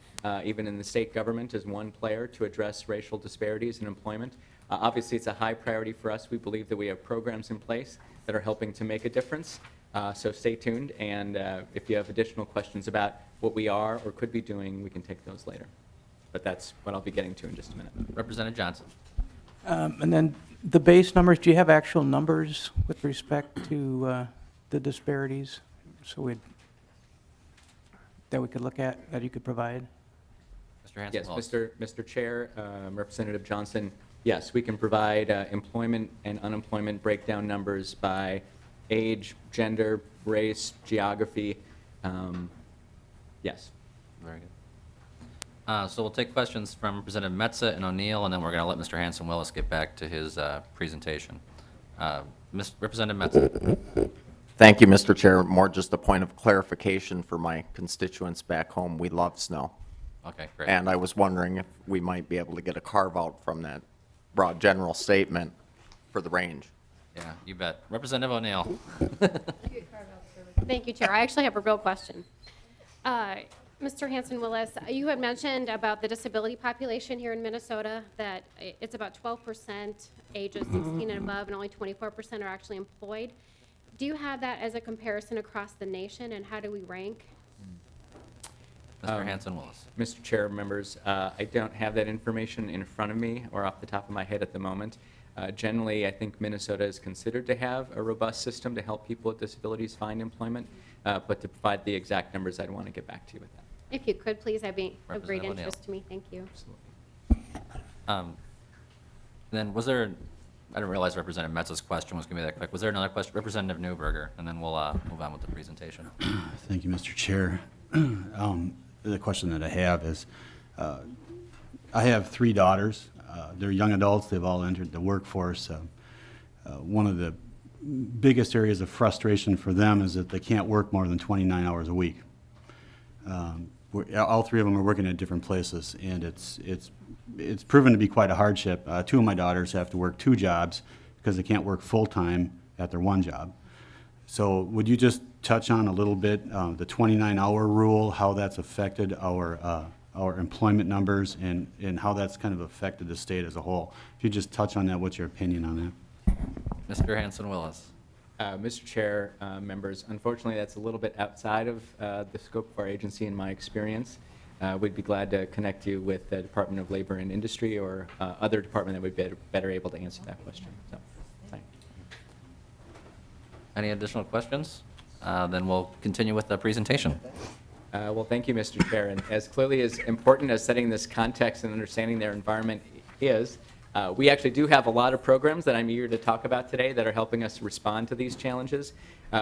even in the state government, is one player to address racial disparities in employment. Obviously, it's a high priority for us. We believe that we have programs in place that are helping to make a difference. So stay tuned, and if you have additional questions about what we are or could be doing, we can take those later. But that's what I'll be getting to in just a minute. Representative Johnson. And then the base numbers, do you have actual numbers with respect to the disparities? So that we could look at, that you could provide? Mr. Yes, Hanson-Willis. Mr. Chair, Representative Johnson, yes, we can provide employment and unemployment breakdown numbers by age, gender, race, geography. Yes. Very good. So we'll take questions from Representative Metza and O'Neill, and then we're going to let Mr. Hanson-Willis get back to his presentation. Representative Metza. Thank you, Mr. Chair. More just a point of clarification for my constituents back home. We love snow. Okay, great. And I was wondering if we might be able to get a carve-out from that broad general statement for the range. Yeah, you bet. Representative O'Neill. Thank you, Chair. I actually have a real question. Mr. Hanson-Willis, you had mentioned about the disability population here in Minnesota, that it's about 12% ages 16 and above, and only 24% are actually employed. Do you have that as a comparison across the nation, and how do we rank? Mr. Hanson-Willis. Mr. Chair, members, I don't have that information in front of me or off the top of my head at the moment. Generally, I think Minnesota is considered to have a robust system to help people with disabilities find employment, but to provide the exact numbers, I'd want to get back to you with that. If you could, please, that'd be of great Representative O'Neill. interest to me. Thank you. Then was there, I didn't realize Representative Metz's question was going to be that quick. Was there another question? Representative Newberger, and then we'll move on with the presentation. Thank you, Mr. Chair. The question that I have is, I have 3 daughters. They're young adults. They've all entered the workforce. One of the biggest areas of frustration for them is that they can't work more than 29 hours a week. All 3 of them are working at different places, and it's proven to be quite a hardship. 2 of my daughters have to work 2 jobs because they can't work full-time at their 1 job. So would you just touch on a little bit the 29-hour rule, how that's affected our employment numbers, and how that's kind of affected the state as a whole? If you just touch on that, what's your opinion on that? Mr. Hanson-Willis. Mr. Chair, members, unfortunately, that's a little bit outside of the scope of our agency in my experience. We'd be glad to connect you with the Department of Labor and Industry or other department that would be better able to answer that question. So, thank you. Any additional questions? Then we'll continue with the presentation. Well, thank you, Mr. Chair. And as clearly as important as setting this context and understanding their environment is, we actually do have a lot of programs that I'm eager to talk about today that are helping us respond to these challenges.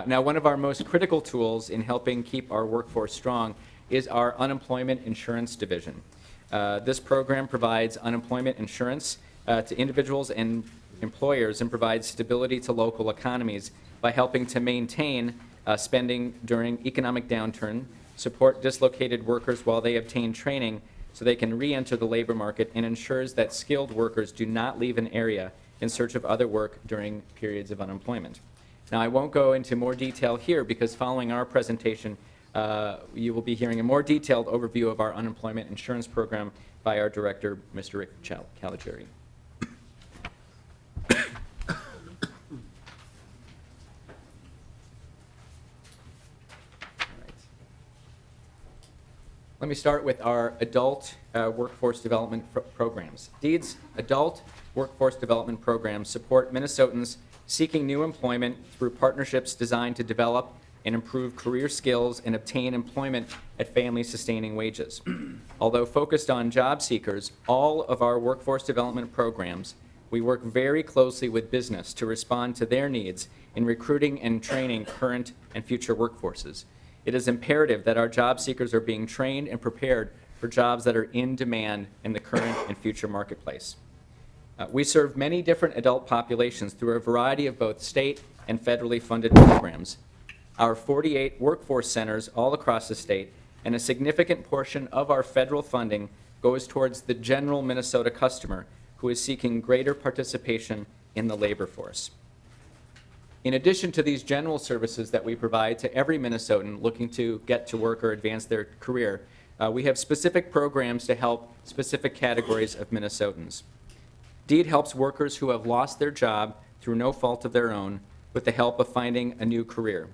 Now, one of our most critical tools in helping keep our workforce strong is our unemployment insurance division. This program provides unemployment insurance to individuals and employers and provides stability to local economies by helping to maintain spending during economic downturn, support dislocated workers while they obtain training so they can re-enter the labor market, and ensures that skilled workers do not leave an area in search of other work during periods of unemployment. Now, I won't go into more detail here because following our presentation, you will be hearing a more detailed overview of our unemployment insurance program by our director, Mr. Rick Caligiuri. Let me start with our adult workforce development programs. DEED's adult workforce development programs support Minnesotans seeking new employment through partnerships designed to develop and improve career skills and obtain employment at family-sustaining wages. Although focused on job seekers, all of our workforce development programs, we work very closely with business to respond to their needs in recruiting and training current and future workforces. It is imperative that our job seekers are being trained and prepared for jobs that are in demand in the current and future marketplace. We serve many different adult populations through a variety of both state and federally funded programs. Our 48 workforce centers all across the state, and a significant portion of our federal funding goes towards the general Minnesota customer who is seeking greater participation in the labor force. In addition to these general services that we provide to every Minnesotan looking to get to work or advance their career, we have specific programs to help specific categories of Minnesotans. DEED helps workers who have lost their job through no fault of their own with the help of finding a new career.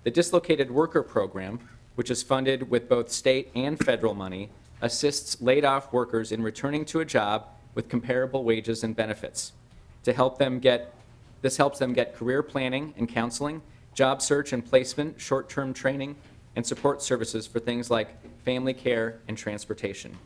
The Dislocated Worker Program, which is funded with both state and federal money, assists laid-off workers in returning to a job with comparable wages and benefits. This helps them get career planning and counseling, job search and placement, short-term training, and support services for things like family care and transportation.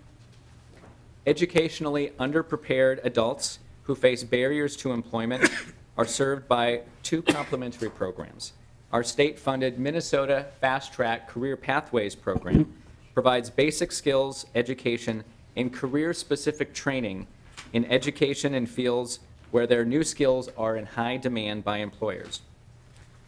Educationally underprepared adults who face barriers to employment are served by 2 complementary programs. Our state-funded Minnesota Fast Track Career Pathways program provides basic skills, education, and career-specific training in education in fields where their new skills are in high demand by employers.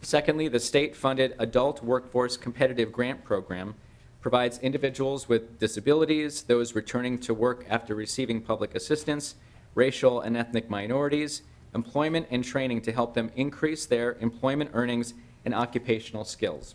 Secondly, the state-funded Adult Workforce Competitive Grant Program provides individuals with disabilities, those returning to work after receiving public assistance, racial and ethnic minorities, employment and training to help them increase their employment earnings and occupational skills.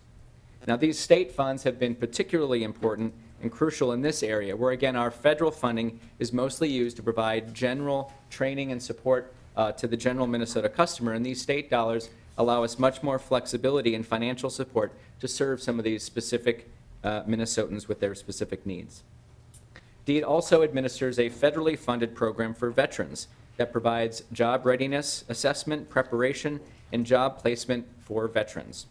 Now, these state funds have been particularly important and crucial in this area, where again, our federal funding is mostly used to provide general training and support to the general Minnesota customer, and these state dollars allow us much more flexibility and financial support to serve some of these specific Minnesotans with their specific needs. DEED also administers a federally funded program for veterans that provides job readiness, assessment, preparation, and job placement for veterans.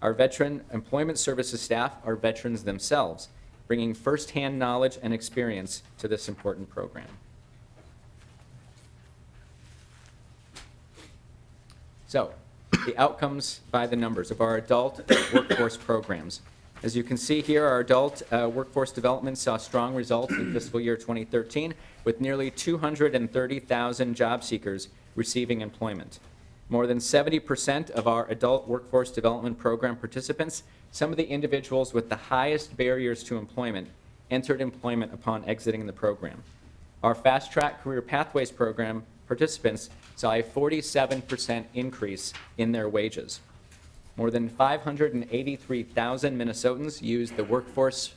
Our Veteran Employment Services staff are veterans themselves, bringing firsthand knowledge and experience to this important program. So, the outcomes by the numbers of our adult workforce programs. As you can see here, our adult workforce development saw strong results in fiscal year 2013, with nearly 230,000 job seekers receiving employment. More than 70% of our adult workforce development program participants, some of the individuals with the highest barriers to employment, entered employment upon exiting the program. Our Fast Track Career Pathways program participants saw a 47% increase in their wages. More than 583,000 Minnesotans used the workforce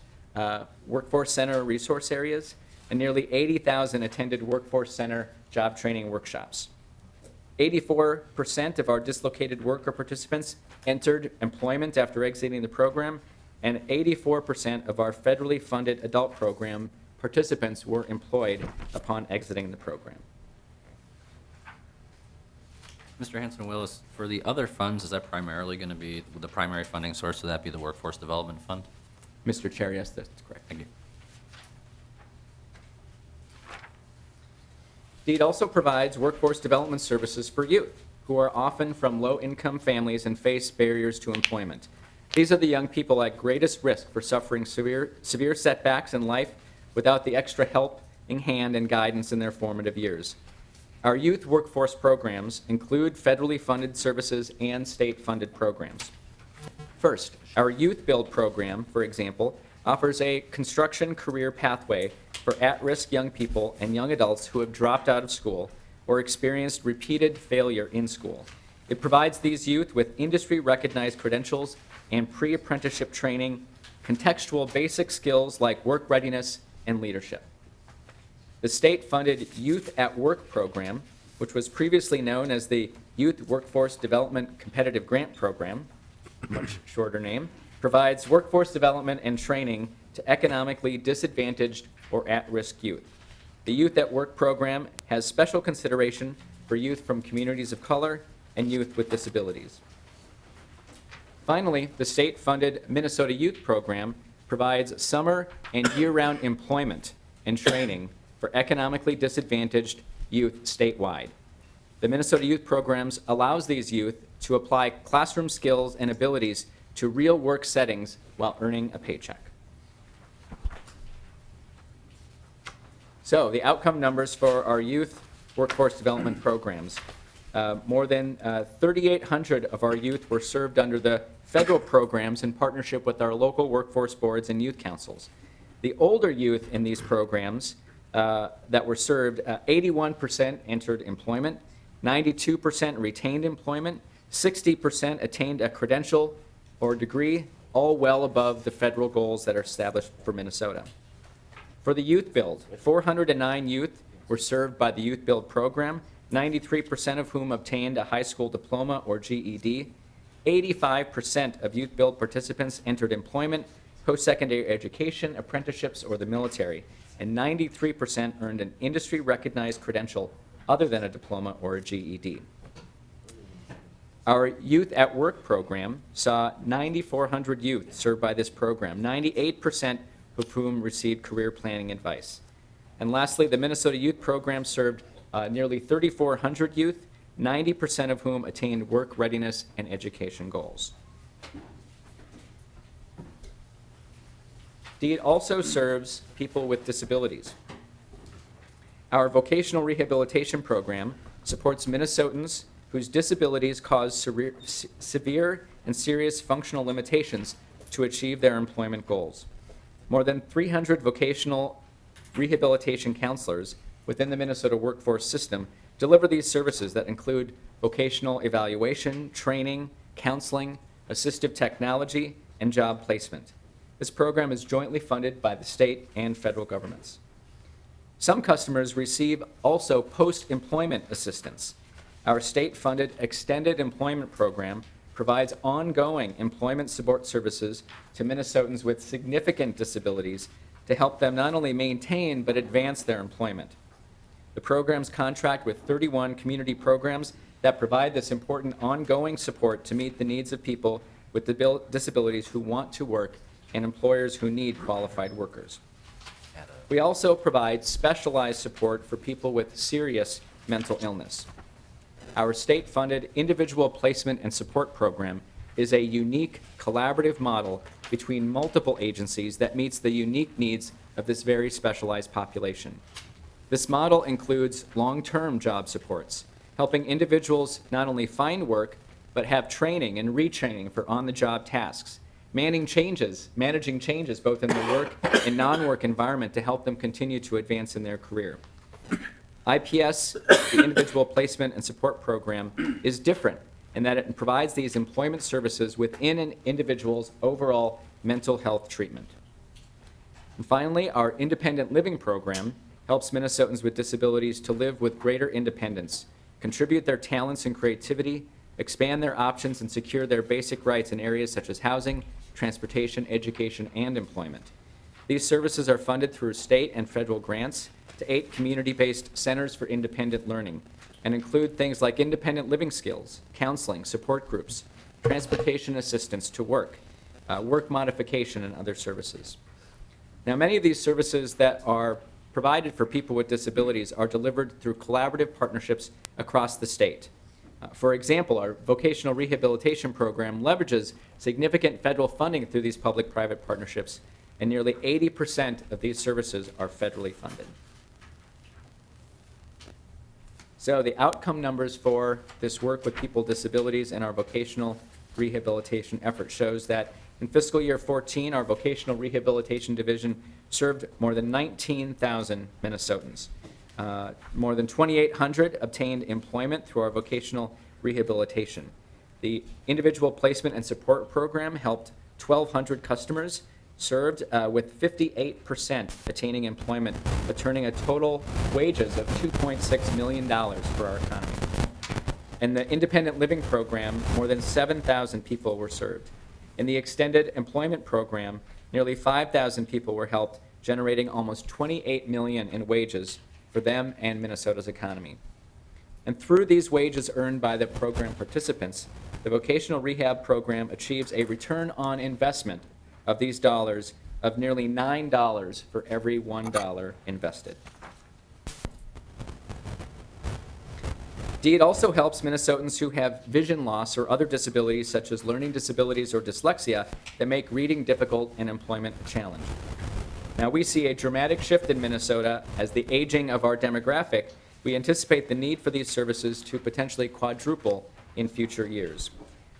center resource areas, and nearly 80,000 attended Workforce Center job training workshops. 84% of our dislocated worker participants entered employment after exiting the program, and 84% of our federally funded adult program participants were employed upon exiting the program. Mr. Hanson-Willis, for the other funds, is that primarily going to be, the primary funding source, would that be the Workforce Development Fund? Mr. Chair, yes, that's correct. Thank you. DEED also provides workforce development services for youth who are often from low-income families and face barriers to employment. These are the young people at greatest risk for suffering severe setbacks in life without the extra helping hand and guidance in their formative years. Our youth workforce programs include federally funded services and state-funded programs. First, our Youth Build program, for example, offers a construction career pathway for at-risk young people and young adults who have dropped out of school or experienced repeated failure in school. It provides these youth with industry-recognized credentials and pre-apprenticeship training, contextual basic skills like work readiness and leadership. The state-funded Youth at Work program, which was previously known as the Youth Workforce Development Competitive Grant Program, much shorter name, provides workforce development and training to economically disadvantaged or at-risk youth. The Youth at Work program has special consideration for youth from communities of color and youth with disabilities. Finally, the state-funded Minnesota Youth Program provides summer and year-round employment and training for economically disadvantaged youth statewide. The Minnesota Youth Programs allows these youth to apply classroom skills and abilities to real work settings while earning a paycheck. So the outcome numbers for our youth workforce development programs. More than 3,800 of our youth were served under the federal programs in partnership with our local workforce boards and youth councils. The older youth in these programs that were served, 81% entered employment, 92% retained employment, 60% attained a credential or degree, all well above the federal goals that are established for Minnesota. For the Youth Build, 409 youth were served by the Youth Build program, 93% of whom obtained a high school diploma or GED. 85% of Youth Build participants entered employment, post-secondary education, apprenticeships, or the military, and 93% earned an industry-recognized credential other than a diploma or a GED. Our Youth at Work program saw 9,400 youth served by this program, 98% of whom received career planning advice. And lastly, the Minnesota Youth Program served nearly 3,400 youth, 90% of whom attained work readiness and education goals. DEED also serves people with disabilities. Our vocational rehabilitation program supports Minnesotans whose disabilities cause severe and serious functional limitations to achieve their employment goals. More than 300 vocational rehabilitation counselors within the Minnesota workforce system deliver these services that include vocational evaluation, training, counseling, assistive technology, and job placement. This program is jointly funded by the state and federal governments. Some customers receive also post-employment assistance. Our state-funded extended employment program provides ongoing employment support services to Minnesotans with significant disabilities to help them not only maintain but advance their employment. The programs contract with 31 community programs that provide this important ongoing support to meet the needs of people with disabilities who want to work and employers who need qualified workers. We also provide specialized support for people with serious mental illness. Our state-funded individual placement and support program is a unique collaborative model between multiple agencies that meets the unique needs of this very specialized population. This model includes long-term job supports, helping individuals not only find work, but have training and retraining for on-the-job tasks, managing changes both in the work and non-work environment to help them continue to advance in their career. IPS, the Individual Placement and Support Program, is different in that it provides these employment services within an individual's overall mental health treatment. And finally, our Independent Living Program helps Minnesotans with disabilities to live with greater independence, contribute their talents and creativity, expand their options, and secure their basic rights in areas such as housing, transportation, education, and employment. These services are funded through state and federal grants to 8 community-based centers for independent learning and include things like independent living skills, counseling, support groups, transportation assistance to work, work modification, and other services. Now, many of these services that are provided for people with disabilities are delivered through collaborative partnerships across the state. For example, our vocational rehabilitation program leverages significant federal funding through these public-private partnerships, and nearly 80% of these services are federally funded. So the outcome numbers for this work with people with disabilities and our vocational rehabilitation effort shows that in fiscal year 14, our vocational rehabilitation division served more than 19,000 Minnesotans. More than 2,800 obtained employment through our vocational rehabilitation. The individual placement and support program helped 1,200 customers served with 58% attaining employment, returning a total wages of $2.6 million for our economy. In the independent living program, more than 7,000 people were served. In the extended employment program, nearly 5,000 people were helped, generating almost $28 million in wages for them and Minnesota's economy. And through these wages earned by the program participants, the vocational rehab program achieves a return on investment of these dollars of nearly $9 for every $1 invested. DEED also helps Minnesotans who have vision loss or other disabilities such as learning disabilities or dyslexia that make reading difficult and employment a challenge. Now, we see a dramatic shift in Minnesota as the aging of our demographic. We anticipate the need for these services to potentially quadruple in future years.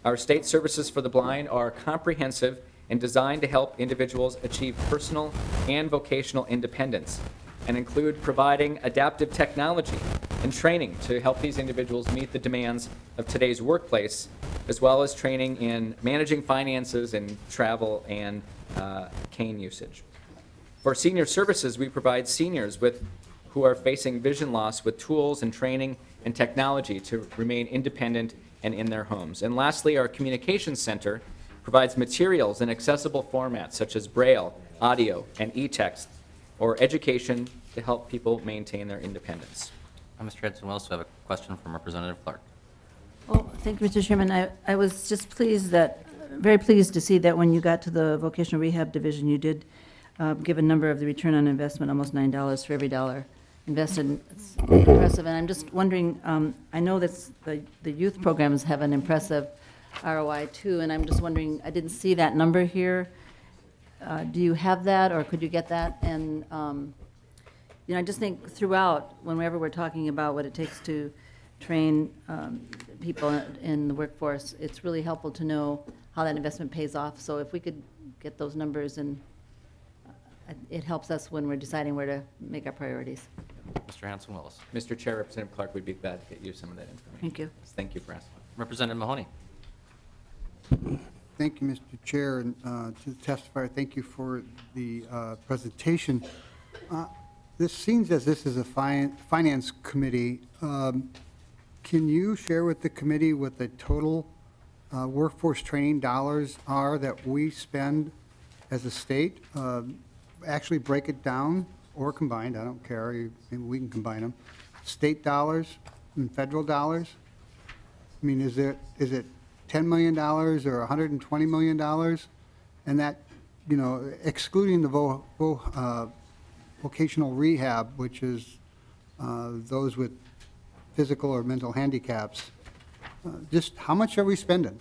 Our state services for the blind are comprehensive and designed to help individuals achieve personal and vocational independence and include providing adaptive technology and training to help these individuals meet the demands of today's workplace, as well as training in managing finances and travel and cane usage. For senior services, we provide seniors who are facing vision loss with tools and training and technology to remain independent and in their homes. And lastly, our communications center provides materials in accessible formats such as Braille, audio, and e-text, or education to help people maintain their independence. Mr. Hanson-Willis, we have a question from Representative Clark. Well, thank you, Mr. Chairman. I was just very pleased to see that when you got to the vocational rehab division, you did give a number of the return on investment, almost $9 for every dollar invested. It's impressive, and I'm just wondering, I know that the youth programs have an impressive ROI too, and I'm just wondering, I didn't see that number here. Do you have that, or could you get that? And I just think throughout, whenever we're talking about what it takes to train people in the workforce, it's really helpful to know how that investment pays off. So if we could get those numbers, and it helps us when we're deciding where to make our priorities. Mr. Hanson-Willis. Mr. Chair, Representative Clark, we'd be glad to get you some of that information. Thank you. Thank you for asking. Representative Mahoney. Thank you, Mr. Chair, and to the testifier, thank you for the presentation. This seems as this is a finance committee. Can you share with the committee what the total workforce training dollars are that we spend as a state? Actually break it down or combined, I don't care, we can combine them. State dollars and federal dollars? I mean, is it $10 million or $120 million? And that, you know, excluding the vocational rehab, which is those with physical or mental handicaps, just how much are we spending?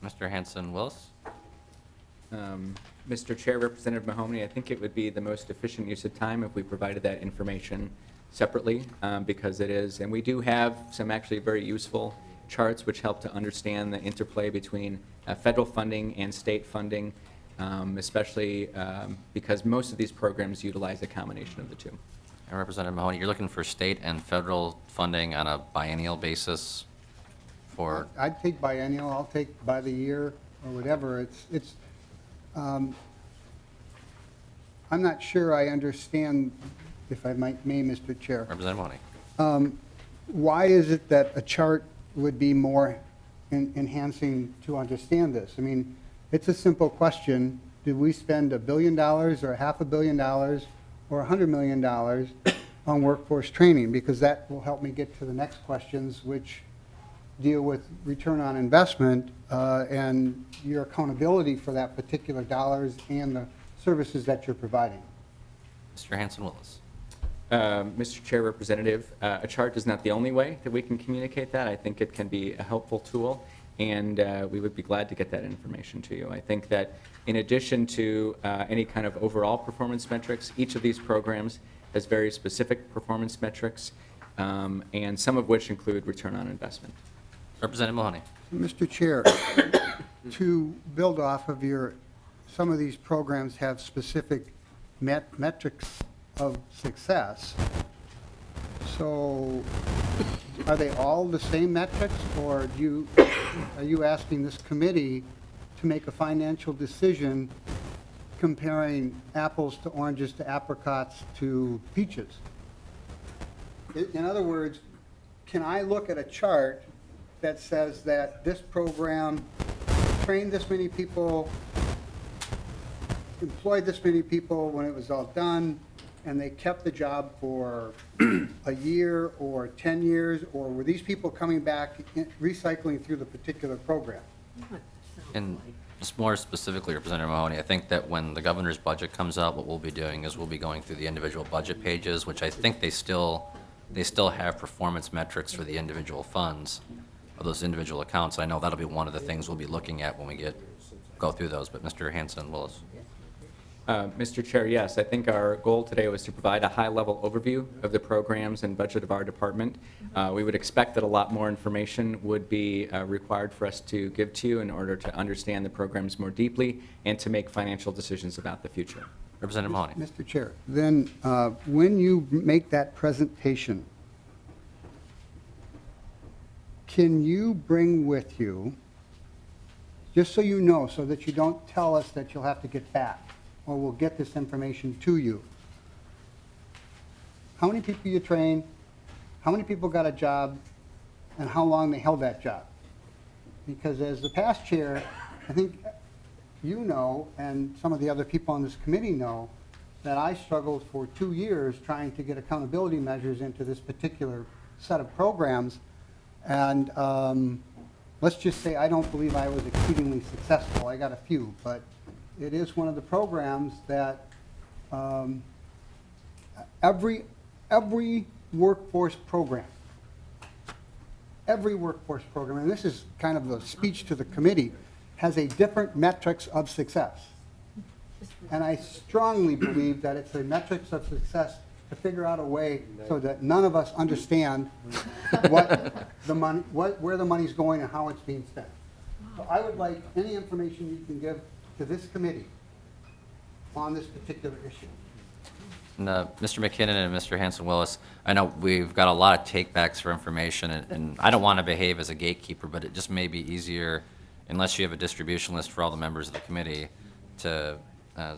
Mr. Hanson Willis? Mr. Chair, Representative Mahoney, I think it would be the most efficient use of time if we provided that information separately, because it is, and we do have some actually very useful charts which help to understand the interplay between federal funding and state funding, especially because most of these programs utilize a combination of the two. And Representative Mahoney, you're looking for state and federal funding on a biennial basis for, I'd take biennial, I'll take by the year or whatever. I'm not sure I understand, if I may, Mr. Chair. Representative Mahoney. Why is it that a chart would be more enhancing to understand this? I mean, it's a simple question. Did we spend $1 billion or $500 million or $100 million on workforce training? Because that will help me get to the next questions, which deal with return on investment and your accountability for that particular dollars and the services that you're providing. Mr. Hanson Willis. Mr. Chair, Representative, a chart is not the only way that we can communicate that. I think it can be a helpful tool, and we would be glad to get that information to you. I think that in addition to any kind of overall performance metrics, each of these programs has very specific performance metrics, and some of which include return on investment. Representative Mahoney. Mr. Chair, to build off of some of these programs have specific metrics of success. So are they all the same metrics, or are you asking this committee to make a financial decision comparing apples to oranges to apricots to peaches? In other words, can I look at a chart that says that this program trained this many people, employed this many people when it was all done, and they kept the job for a year or 10 years, or were these people coming back, recycling through the particular program? And just more specifically, Representative Mahoney, I think that when the governor's budget comes out, what we'll be doing is we'll be going through the individual budget pages, which I think they still have performance metrics for the individual funds of those individual accounts. I know that'll be one of the things we'll be looking at when we go through those. But Mr. Hanson Willis. Mr. Chair, yes, I think our goal today was to provide a high-level overview of the programs and budget of our department. We would expect that a lot more information would be required for us to give to you in order to understand the programs more deeply and to make financial decisions about the future. Representative Mahoney. Mr. Chair, then when you make that presentation, can you bring with you, just so you know, so that you don't tell us that you'll have to get back, or we'll get this information to you, how many people you train, how many people got a job, and how long they held that job? Because as the past chair, I think you know, and some of the other people on this committee know, that I struggled for 2 years trying to get accountability measures into this particular set of programs. And let's just say I don't believe I was exceedingly successful. I got a few, but it is one of the programs that every workforce program, and this is kind of the speech to the committee, has a different metrics of success. And I strongly believe that it's a metrics of success to figure out a way so that none of us understand where the money's going and how it's being spent. So I would like any information you can give to this committee on this particular issue. And Mr. McKinnon and Mr. Hanson-Willis, I know we've got a lot of takebacks for information, and I don't want to behave as a gatekeeper, but it just may be easier, unless you have a distribution list for all the members of the committee, to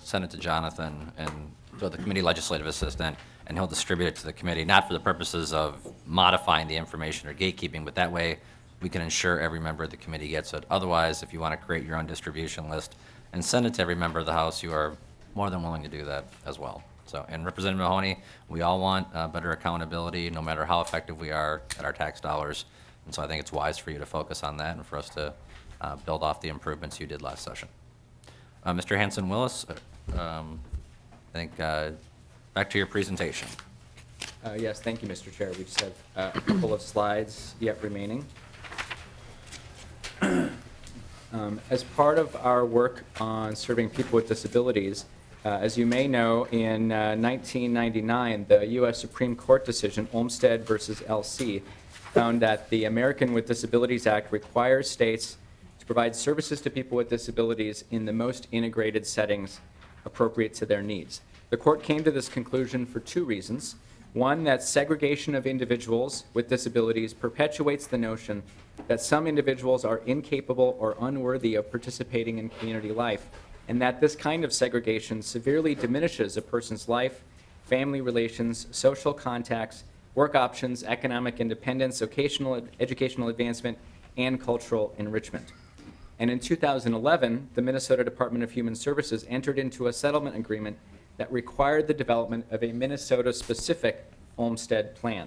send it to Jonathan and to the committee legislative assistant, and he'll distribute it to the committee, not for the purposes of modifying the information or gatekeeping, but that way we can ensure every member of the committee gets it. Otherwise, if you want to create your own distribution list and send it to every member of the House, you are more than willing to do that as well. So, and Representative Mahoney, we all want better accountability, no matter how effective we are at our tax dollars. And so I think it's wise for you to focus on that and for us to build off the improvements you did last session. Mr. Hanson-Willis, I think back to your presentation. Yes, thank you, Mr. Chair. We just have a couple of slides yet remaining. As part of our work on serving people with disabilities, as you may know, in 1999, the U.S. Supreme Court decision, Olmstead versus LC, found that the American with Disabilities Act requires states to provide services to people with disabilities in the most integrated settings appropriate to their needs. The court came to this conclusion for two reasons. One, that segregation of individuals with disabilities perpetuates the notion that some individuals are incapable or unworthy of participating in community life, and that this kind of segregation severely diminishes a person's life, family relations, social contacts, work options, economic independence, educational advancement, and cultural enrichment. And in 2011, the Minnesota Department of Human Services entered into a settlement agreement that required the development of a Minnesota-specific Olmstead plan.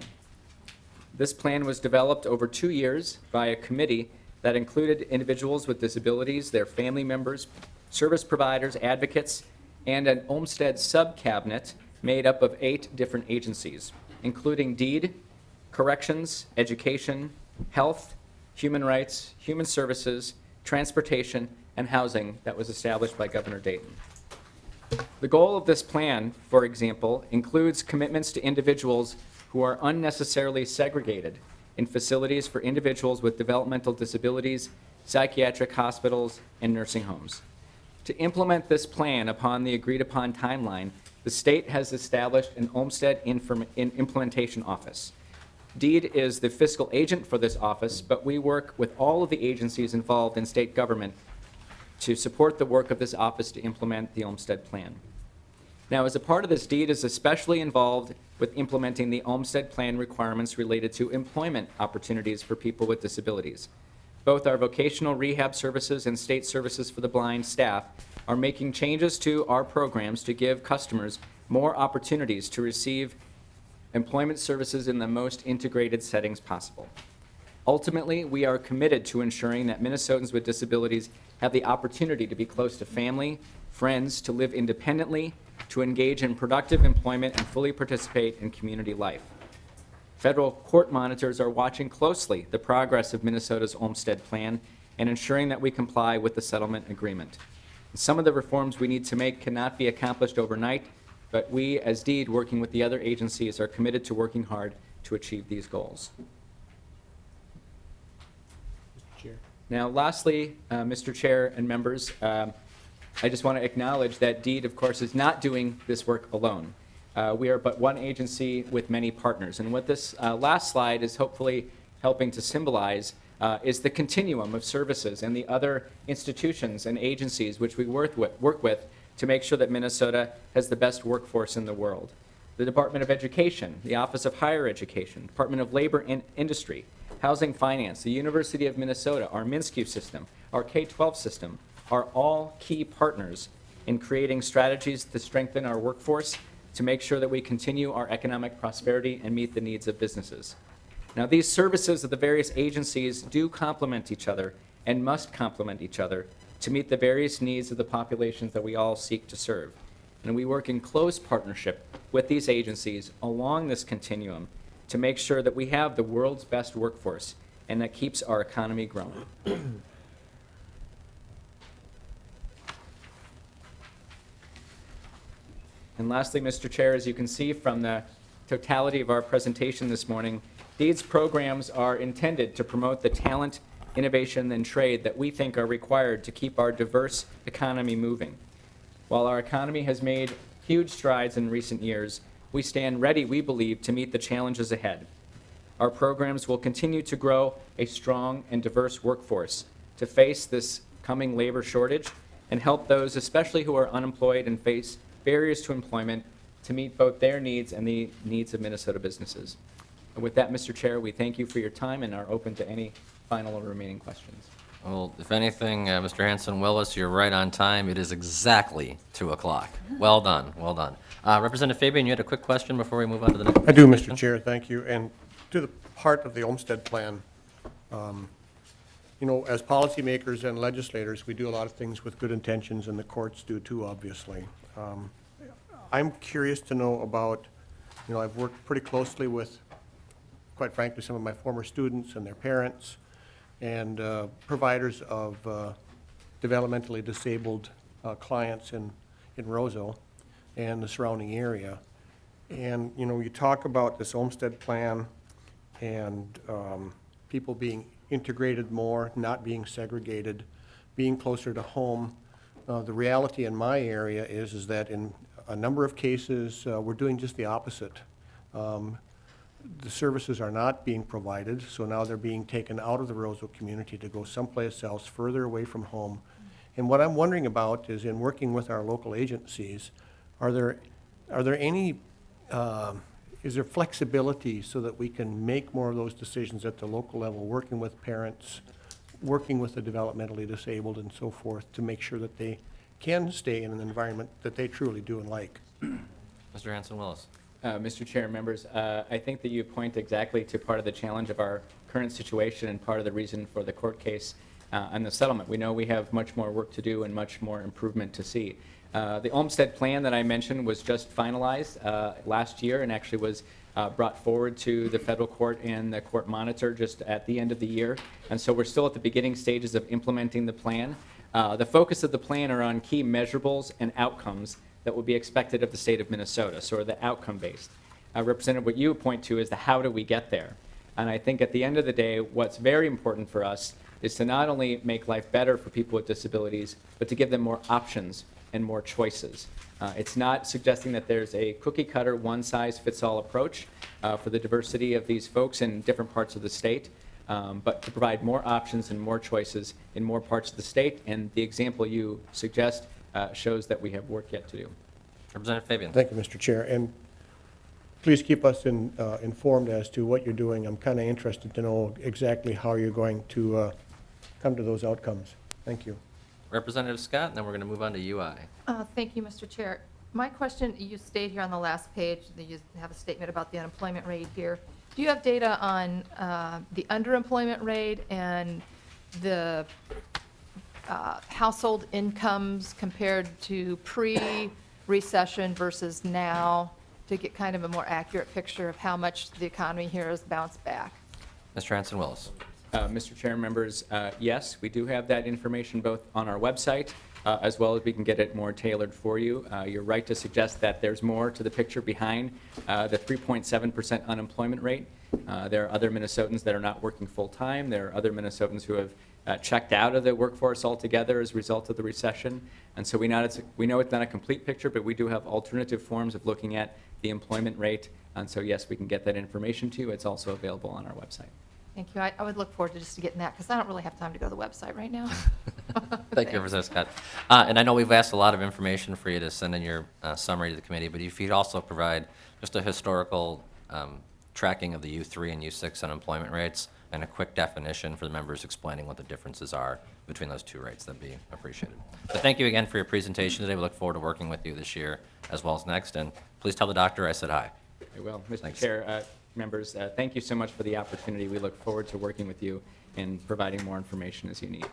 This plan was developed over 2 years by a committee that included individuals with disabilities, their family members, service providers, advocates, and an Olmstead sub-cabinet made up of 8 different agencies, including deed, corrections, education, health, human rights, human services, transportation, and housing that was established by Governor Dayton. The goal of this plan, for example, includes commitments to individuals who are unnecessarily segregated in facilities for individuals with developmental disabilities, psychiatric hospitals, and nursing homes. To implement this plan upon the agreed-upon timeline, the state has established an Olmstead Implementation Office. DEED is the fiscal agent for this office, but we work with all of the agencies involved in state government to support the work of this office to implement the Olmstead Plan. Now, as a part of this, DEED is especially involved with implementing the Olmstead Plan requirements related to employment opportunities for people with disabilities. Both our vocational rehab services and state services for the blind staff are making changes to our programs to give customers more opportunities to receive employment services in the most integrated settings possible. Ultimately, we are committed to ensuring that Minnesotans with disabilities have the opportunity to be close to family, friends, to live independently, to engage in productive employment, and fully participate in community life. Federal court monitors are watching closely the progress of Minnesota's Olmstead Plan and ensuring that we comply with the settlement agreement. Some of the reforms we need to make cannot be accomplished overnight, but we, as DEED, working with the other agencies, are committed to working hard to achieve these goals. Chair. Now, lastly, Mr. Chair and members, I just want to acknowledge that DEED, of course, is not doing this work alone. We are but one agency with many partners. And what this last slide is hopefully helping to symbolize is the continuum of services and the other institutions and agencies which we work with to make sure that Minnesota has the best workforce in the world. The Department of Education, the Office of Higher Education, Department of Labor and Industry, Housing Finance, the University of Minnesota, our MnSCU system, our K-12 system, are all key partners in creating strategies to strengthen our workforce to make sure that we continue our economic prosperity and meet the needs of businesses. Now, these services of the various agencies do complement each other and must complement each other to meet the various needs of the populations that we all seek to serve. And we work in close partnership with these agencies along this continuum to make sure that we have the world's best workforce and that keeps our economy growing. And lastly, Mr. Chair, as you can see from the totality of our presentation this morning, DEED's programs are intended to promote the talent, innovation, and trade that we think are required to keep our diverse economy moving. While our economy has made huge strides in recent years, we stand ready, we believe, to meet the challenges ahead. Our programs will continue to grow a strong and diverse workforce to face this coming labor shortage and help those, especially who are unemployed and face barriers to employment, to meet both their needs and the needs of Minnesota businesses. And with that, Mr. Chair, we thank you for your time and are open to any final or remaining questions. Well, if anything, Mr. Hanson Willis, you're right on time. It is exactly 2 o'clock. Well done, well done. Representative Fabian, you had a quick question before we move on to the next? I do, Mr. Chair, thank you. And to the part of the Olmsted Plan, you know, as policymakers and legislators, we do a lot of things with good intentions, and the courts do too, obviously. I'm curious to know about, you know, I've worked pretty closely with, quite frankly, some of my former students and their parents and providers of developmentally disabled clients in Roseau and the surrounding area. And, you know, you talk about this Olmsted Plan and people being integrated more, not being segregated, being closer to home. The reality in my area is that in a number of cases, we're doing just the opposite. The services are not being provided, so now they're being taken out of the Roseau community to go someplace else, further away from home. And what I'm wondering about is, in working with our local agencies, are there any, is there flexibility so that we can make more of those decisions at the local level, working with parents, working with the developmentally disabled and so forth, to make sure that they can stay in an environment that they truly do and like? Mr. Hanson Willis. Mr. Chair and members, I think that you point exactly to part of the challenge of our current situation and part of the reason for the court case and the settlement. We know we have much more work to do and much more improvement to see. The Olmsted Plan that I mentioned was just finalized last year and actually was brought forward to the federal court and the court monitor just at the end of the year. And so we're still at the beginning stages of implementing the plan. The focus of the plan are on key measurables and outcomes that will be expected of the state of Minnesota, so the outcome-based. Representative, what you point to is the how do we get there? And I think at the end of the day, what's very important for us is to not only make life better for people with disabilities, but to give them more options and more choices. It's not suggesting that there's a cookie-cutter, one-size-fits-all approach for the diversity of these folks in different parts of the state, but to provide more options and more choices in more parts of the state. And the example you suggest shows that we have work yet to do. Representative Fabian. Thank you, Mr. Chair. And please keep us informed as to what you're doing. I'm kind of interested to know exactly how you're going to come to those outcomes. Thank you. Representative Scott, and then we're going to move on to UI. Thank you, Mr. Chair. My question, you state here on the last page that you have a statement about the unemployment rate here. Do you have data on the underemployment rate and the household incomes compared to pre-recession versus now, to get kind of a more accurate picture of how much the economy here has bounced back? Mr. Hanson Willis. Mr. Chair and members, yes, we do have that information both on our website as well as we can get it more tailored for you. You're right to suggest that there's more to the picture behind the 3.7% unemployment rate. There are other Minnesotans that are not working full-time. There are other Minnesotans who have checked out of the workforce altogether as a result of the recession. And so we know it's not a complete picture, but we do have alternative forms of looking at the employment rate. And so, yes, we can get that information to you. It's also available on our website. Thank you. I would look forward to just getting that, because I don't really have time to go to the website right now. Thank you, Representative Scott. And I know we've asked a lot of information for you to send in your summary to the committee, but if you'd also provide just a historical tracking of the U3 and U6 unemployment rates and a quick definition for the members explaining what the differences are between those two rates, that'd be appreciated. But thank you again for your presentation today. We look forward to working with you this year as well as next. And please tell the doctor I said hi. I will. Mr. Thanks. Chair, members, thank you so much for the opportunity. We look forward to working with you and providing more information as you need.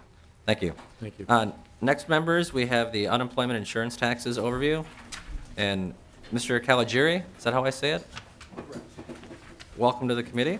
Thank you. Thank you. Next, members, we have the unemployment insurance taxes overview. And Mr. Caligiuri, is that how I say it? Welcome to the committee.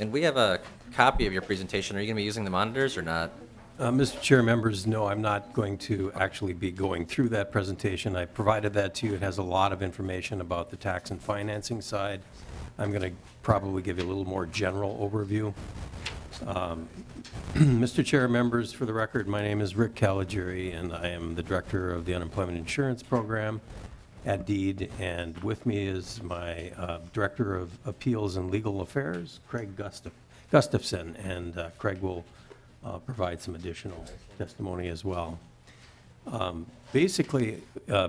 And we have a copy of your presentation. Are you going to be using the monitors or not? Mr. Chair, members, no, I'm not going to actually be going through that presentation. I provided that to you. It has a lot of information about the tax and financing side. I'm going to probably give you a little more general overview. Mr. Chair, members, for the record, my name is Rick Caligiuri, and I am the Director of the Unemployment Insurance Program at DEED, and with me is my Director of Appeals and Legal Affairs, Craig Gustafson, and Craig will provide some additional testimony as well. Basically,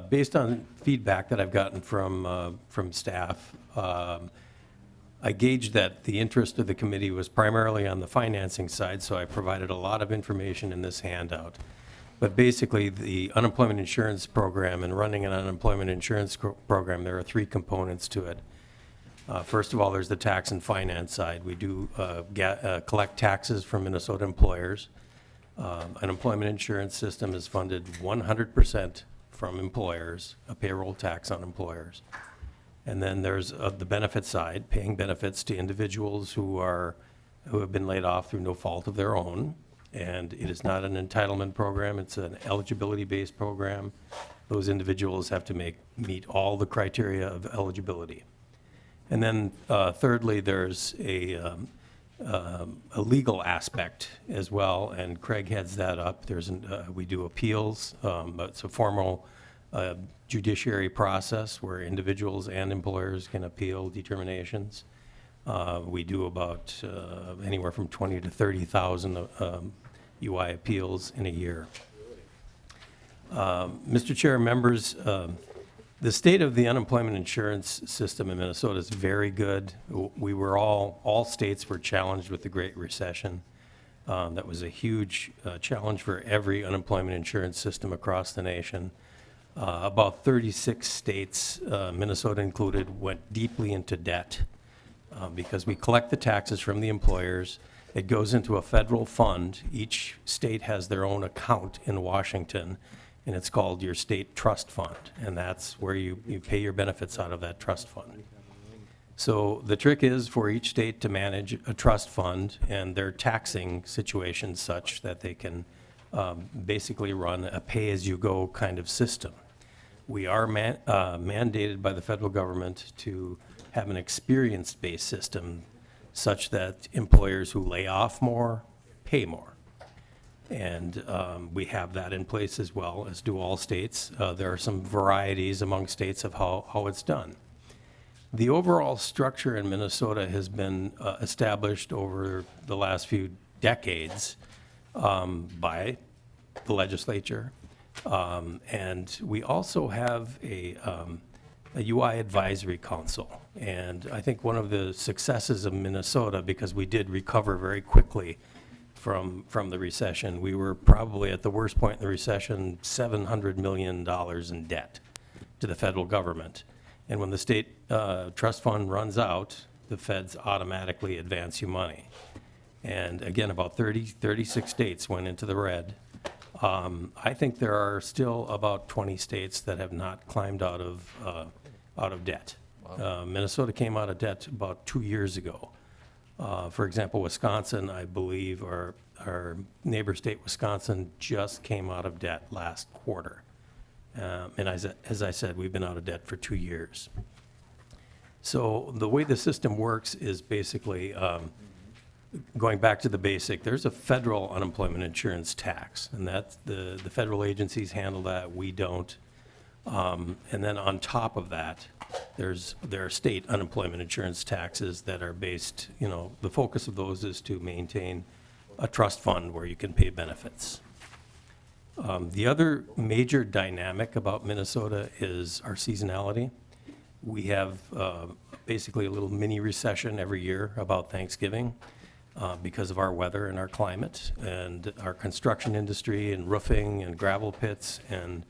based on feedback that I've gotten from staff, I gauged that the interest of the committee was primarily on the financing side, so I provided a lot of information in this handout. But basically, the unemployment insurance program and running an unemployment insurance program, there are three components to it. First of all, there's the tax and finance side. We do collect taxes from Minnesota employers. Unemployment insurance system is funded 100% from employers, a payroll tax on employers. And then there's the benefit side, paying benefits to individuals who have been laid off through no fault of their own. And it is not an entitlement program, it's an eligibility-based program. Those individuals have to meet all the criteria of eligibility. And then thirdly, there's a legal aspect as well, and Craig heads that up. We do appeals. It's a formal judiciary process where individuals and employers can appeal determinations. We do about anywhere from 20 to 30,000 UI appeals in a year. Mr. Chair, members, the state of the unemployment insurance system in Minnesota is very good. We were all states were challenged with the Great Recession. That was a huge challenge for every unemployment insurance system across the nation. About 36 states, Minnesota included, went deeply into debt because we collect the taxes from the employers. It goes into a federal fund. Each state has their own account in Washington, and it's called your state trust fund, and that's where you pay your benefits out of that trust fund. So the trick is for each state to manage a trust fund and their taxing situation such that they can basically run a pay-as-you-go kind of system. We are mandated by the federal government to have an experience-based system such that employers who lay off more pay more. And we have that in place as well, as do all states. There are some varieties among states of how it's done. The overall structure in Minnesota has been established over the last few decades by the legislature. And we also have a UI advisory council. And I think one of the successes of Minnesota, because we did recover very quickly from the recession, we were probably at the worst point in the recession, $700 million in debt to the federal government. And when the state trust fund runs out, the feds automatically advance you money. And again, about 36 states went into the red. I think there are still about 20 states that have not climbed out of debt. Wow. Minnesota came out of debt about 2 years ago. For example, Wisconsin, I believe, our neighbor state, Wisconsin, just came out of debt last quarter. And as I said, we've been out of debt for 2 years. So the way the system works is basically, going back to the basic, there's a federal unemployment insurance tax, and that's the federal agencies handle that, we don't. And then on top of that, there are state unemployment insurance taxes that are based, the focus of those is to maintain a trust fund where you can pay benefits. The other major dynamic about Minnesota is our seasonality. We have basically a little mini recession every year about Thanksgiving because of our weather and our climate and our construction industry and roofing and gravel pits and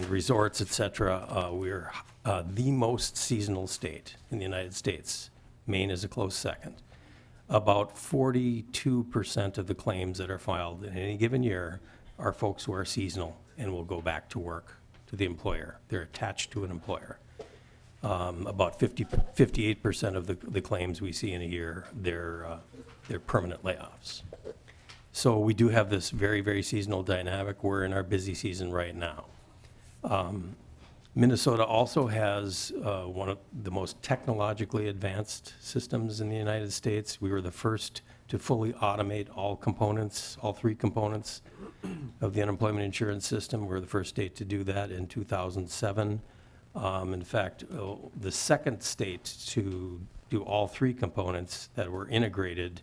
resorts, et cetera. We're the most seasonal state in the United States. Maine is a close second. About 42% of the claims that are filed in any given year are folks who are seasonal and will go back to work to the employer. They're attached to an employer. About 58% of the claims we see in a year, they're permanent layoffs. So we do have this very, very seasonal dynamic. We're in our busy season right now. Minnesota also has one of the most technologically advanced systems in the United States. We were the first to fully automate all components, all three components of the unemployment insurance system. We were the first state to do that in 2007. In fact, the second state to do all three components that were integrated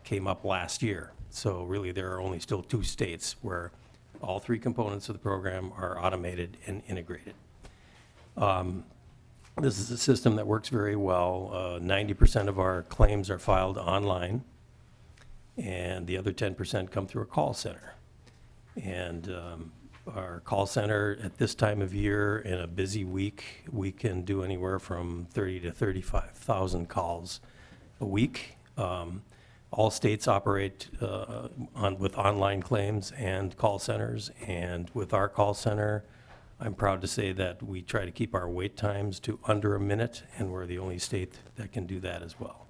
came up last year. So really, there are only still 2 states where all 3 components of the program are automated and integrated. This is a system that works very well. 90% of our claims are filed online, and the other 10% come through a call center. And our call center at this time of year in a busy week, we can do anywhere from 30 to 35,000 calls a week. All states operate with online claims and call centers, and with our call center, I'm proud to say that we try to keep our wait times to under a minute, and we're the only state that can do that as well.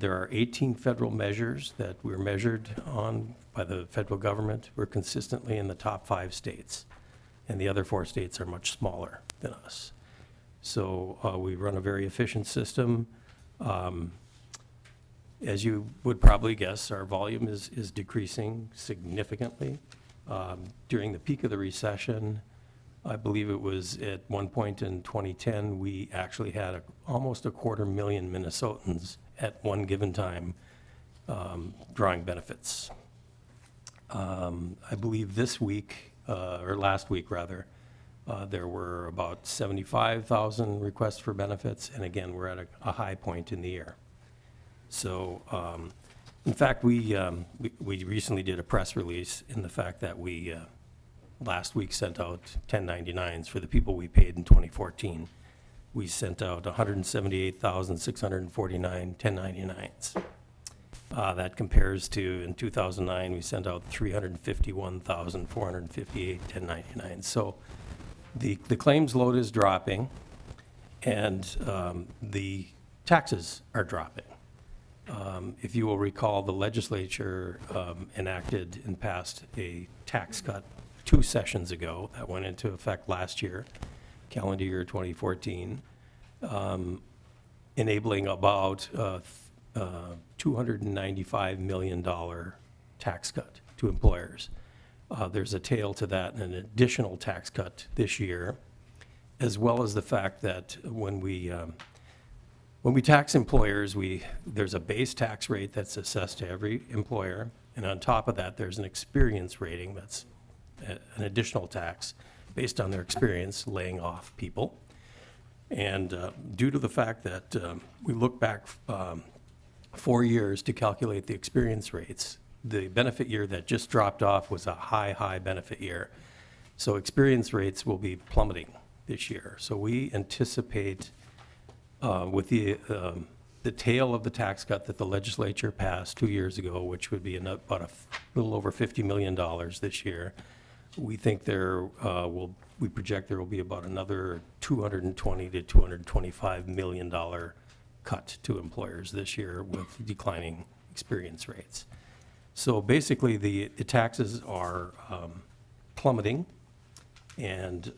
There are 18 federal measures that we're measured on by the federal government. We're consistently in the top 5 states, and the other 4 states are much smaller than us. So we run a very efficient system. As you would probably guess, our volume is decreasing significantly. During the peak of the recession, I believe it was at one point in 2010, we actually had almost 250,000 Minnesotans at one given time drawing benefits. I believe this week, or last week rather, there were about 75,000 requests for benefits, and again, we're at a high point in the year. So, in fact, we recently did a press release in the fact that we last week sent out 1099s for the people we paid in 2014. We sent out 178,649 1099s. That compares to, in 2009, we sent out 351,458 1099s. So the claims load is dropping, and the taxes are dropping. If you will recall, the legislature enacted and passed a tax cut 2 sessions ago that went into effect last year, calendar year 2014, enabling about $295 million tax cut to employers. There's a tail to that and an additional tax cut this year, as well as the fact that when we tax employers, there's a base tax rate that's assessed to every employer, and on top of that, there's an experience rating that's an additional tax based on their experience laying off people. And due to the fact that we look back 4 years to calculate the experience rates, the benefit year that just dropped off was a high benefit year. So experience rates will be plummeting this year. So we anticipate with the tail of the tax cut that the legislature passed 2 years ago, which would be about a little over $50 million this year, we think we project there will be about another $220 to $225 million cut to employers this year with declining experience rates. So basically, the taxes are plummeting, and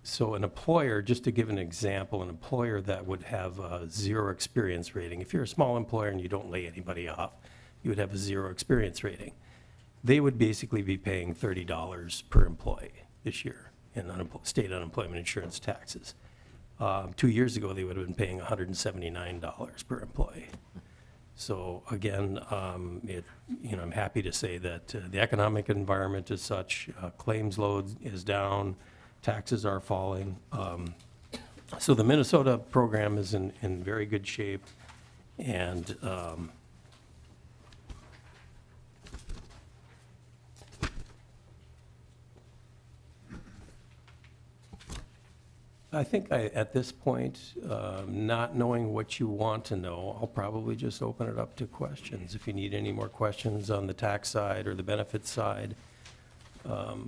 so an employer, just to give an example, an employer that would have a 0 experience rating, if you're a small employer and you don't lay anybody off, you would have a 0 experience rating. They would basically be paying $30 per employee this year in state unemployment insurance taxes. 2 years ago, they would have been paying $179 per employee. So again, I'm happy to say that the economic environment is such, claims load is down, taxes are falling. So the Minnesota program is in very good shape, and I think at this point, not knowing what you want to know, I'll probably just open it up to questions. If you need any more questions on the tax side or the benefits side.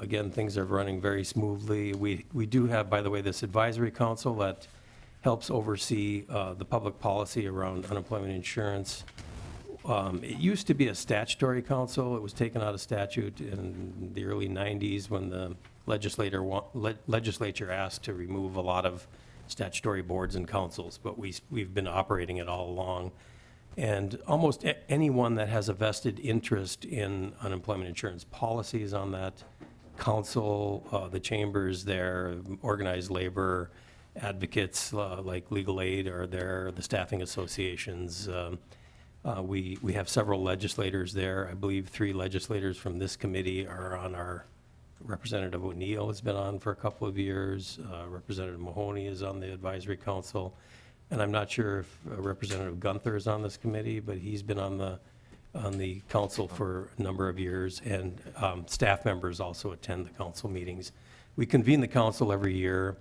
Again, things are running very smoothly. We do have, by the way, this advisory council that helps oversee the public policy around unemployment insurance. It used to be a statutory council. It was taken out of statute in the early 90s when the legislature asked to remove a lot of statutory boards and councils, but we've been operating it all along. And almost anyone that has a vested interest in unemployment insurance policy is on that council, the chambers there, organized labor, advocates like Legal Aid are there, the staffing associations. We have several legislators there. I believe 3 legislators from this committee are on our, Representative O'Neill has been on for a couple of years. Representative Mahoney is on the advisory council. And I'm not sure if Representative Gunther is on this committee, but he's been on the council for a number of years. And staff members also attend the council meetings. We convene the council every year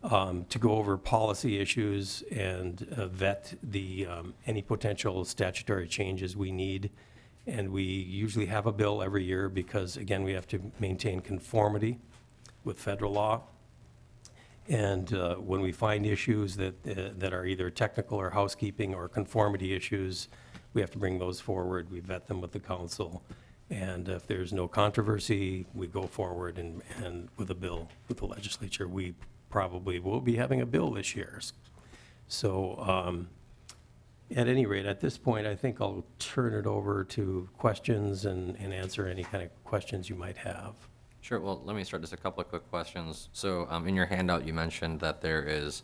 to go over policy issues and vet any potential statutory changes we need. And we usually have a bill every year because, again, we have to maintain conformity with federal law. And when we find issues that are either technical or housekeeping or conformity issues, we have to bring those forward. We vet them with the council. And if there's no controversy, we go forward and with a bill with the legislature. We probably will be having a bill this year. So at any rate, at this point, I think I'll turn it over to questions and answer any kind of questions you might have. Sure. Well, let me start just a couple of quick questions. So in your handout, you mentioned that there is,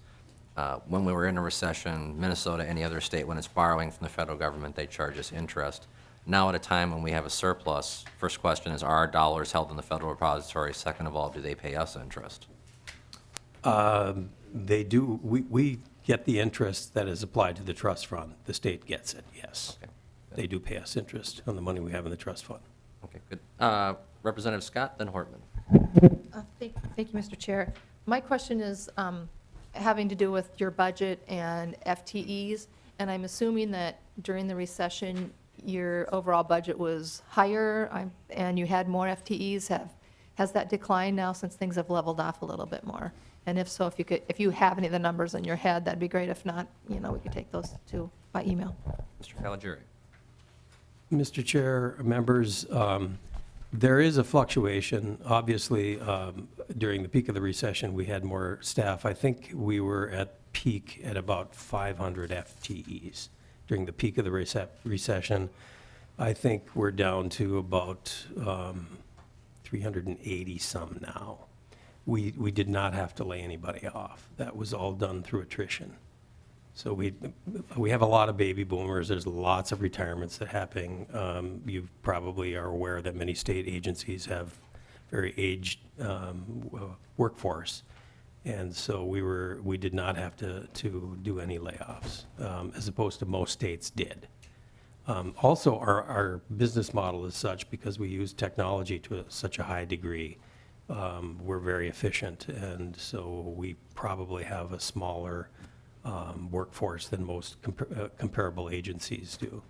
when we were in a recession, Minnesota, any other state, when it's borrowing from the federal government, they charge us interest. Now at a time when we have a surplus, first question is, are our dollars held in the federal repository? Second of all, do they pay us interest? They do. We get the interest that is applied to the trust fund. The state gets it, yes. Okay. They do pay us interest on the money we have in the trust fund. Okay, good. Representative Scott, then Hortman. Thank you, Mr. Chair. My question is having to do with your budget and FTEs, and I'm assuming that during the recession, your overall budget was higher and you had more FTEs. Has that declined now since things have leveled off a little bit more? And if so, if you have any of the numbers in your head, that'd be great. If not, we could take those too by email. Mr. Caligiuri. Mr. Chair, members, there is a fluctuation. Obviously, during the peak of the recession, we had more staff. I think we were at peak at about 500 FTEs during the peak of the recession. I think we're down to about 380 some now. We did not have to lay anybody off. That was all done through attrition. So we have a lot of baby boomers. There's lots of retirements that happen. You probably are aware that many state agencies have very aged workforce. And so we did not have to do any layoffs, as opposed to most states did. Also, our business model is such, because we use technology to such a high degree, we're very efficient, and so we probably have a smaller workforce than most comparable agencies do.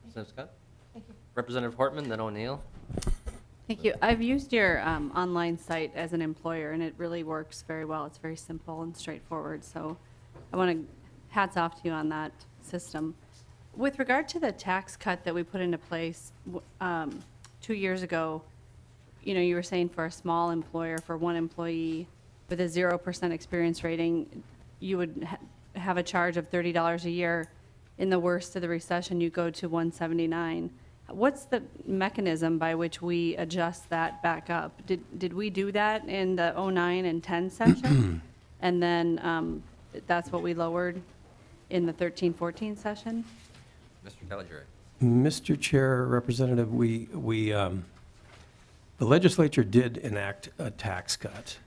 Representative Scott? Thank you. Representative Hortman, then O'Neill. Thank you. I've used your online site as an employer, and it really works very well. It's very simple and straightforward, so I want to hats off to you on that system. With regard to the tax cut that we put into place 2 years ago, you were saying for a small employer, for one employee with a 0% experience rating, you would have a charge of $30 a year. In the worst of the recession, you go to $179. What's the mechanism by which we adjust that back up? Did we do that in the 09 and 10 session? And then that's what we lowered in the 13-14 session? Mr. Caligiuri. Mr. Chair, Representative, the legislature did enact a tax cut.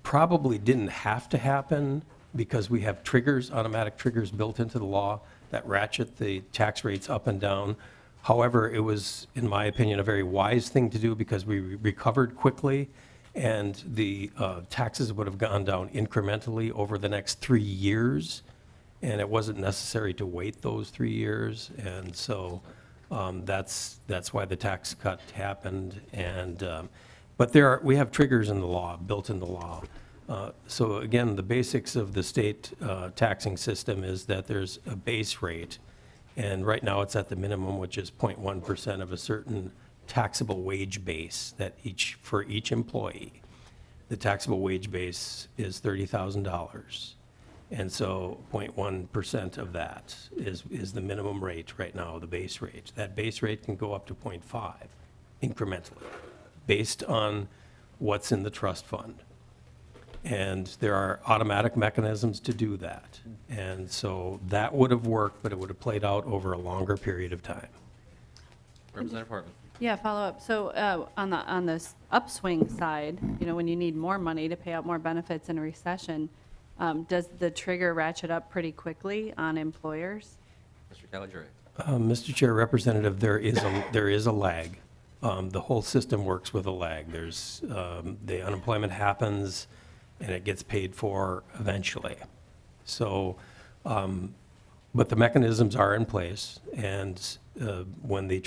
Probably didn't have to happen because we have triggers, automatic triggers built into the law that ratchet the tax rates up and down. However, it was, in my opinion, a very wise thing to do because we recovered quickly, and the taxes would have gone down incrementally over the next 3 years, and it wasn't necessary to wait those 3 years. And so that's why the tax cut happened. And But we have triggers in the law, built in the law. So again, the basics of the state taxing system is that there's a base rate, and right now it's at the minimum, which is 0.1% of a certain taxable wage base for each employee. The taxable wage base is $30,000. And so 0.1% of that is the minimum rate right now, the base rate. That base rate can go up to 0.5 incrementally, based on what's in the trust fund. And there are automatic mechanisms to do that. And so that would have worked, but it would have played out over a longer period of time. Representative Portman. Yeah, follow up. So on this upswing side, when you need more money to pay out more benefits in a recession, does the trigger ratchet up pretty quickly on employers? Mr. Caligiuri. Mr. Chair, Representative, there is a lag. The whole system works with a lag. There's, the unemployment happens and it gets paid for eventually. So, but the mechanisms are in place, and when the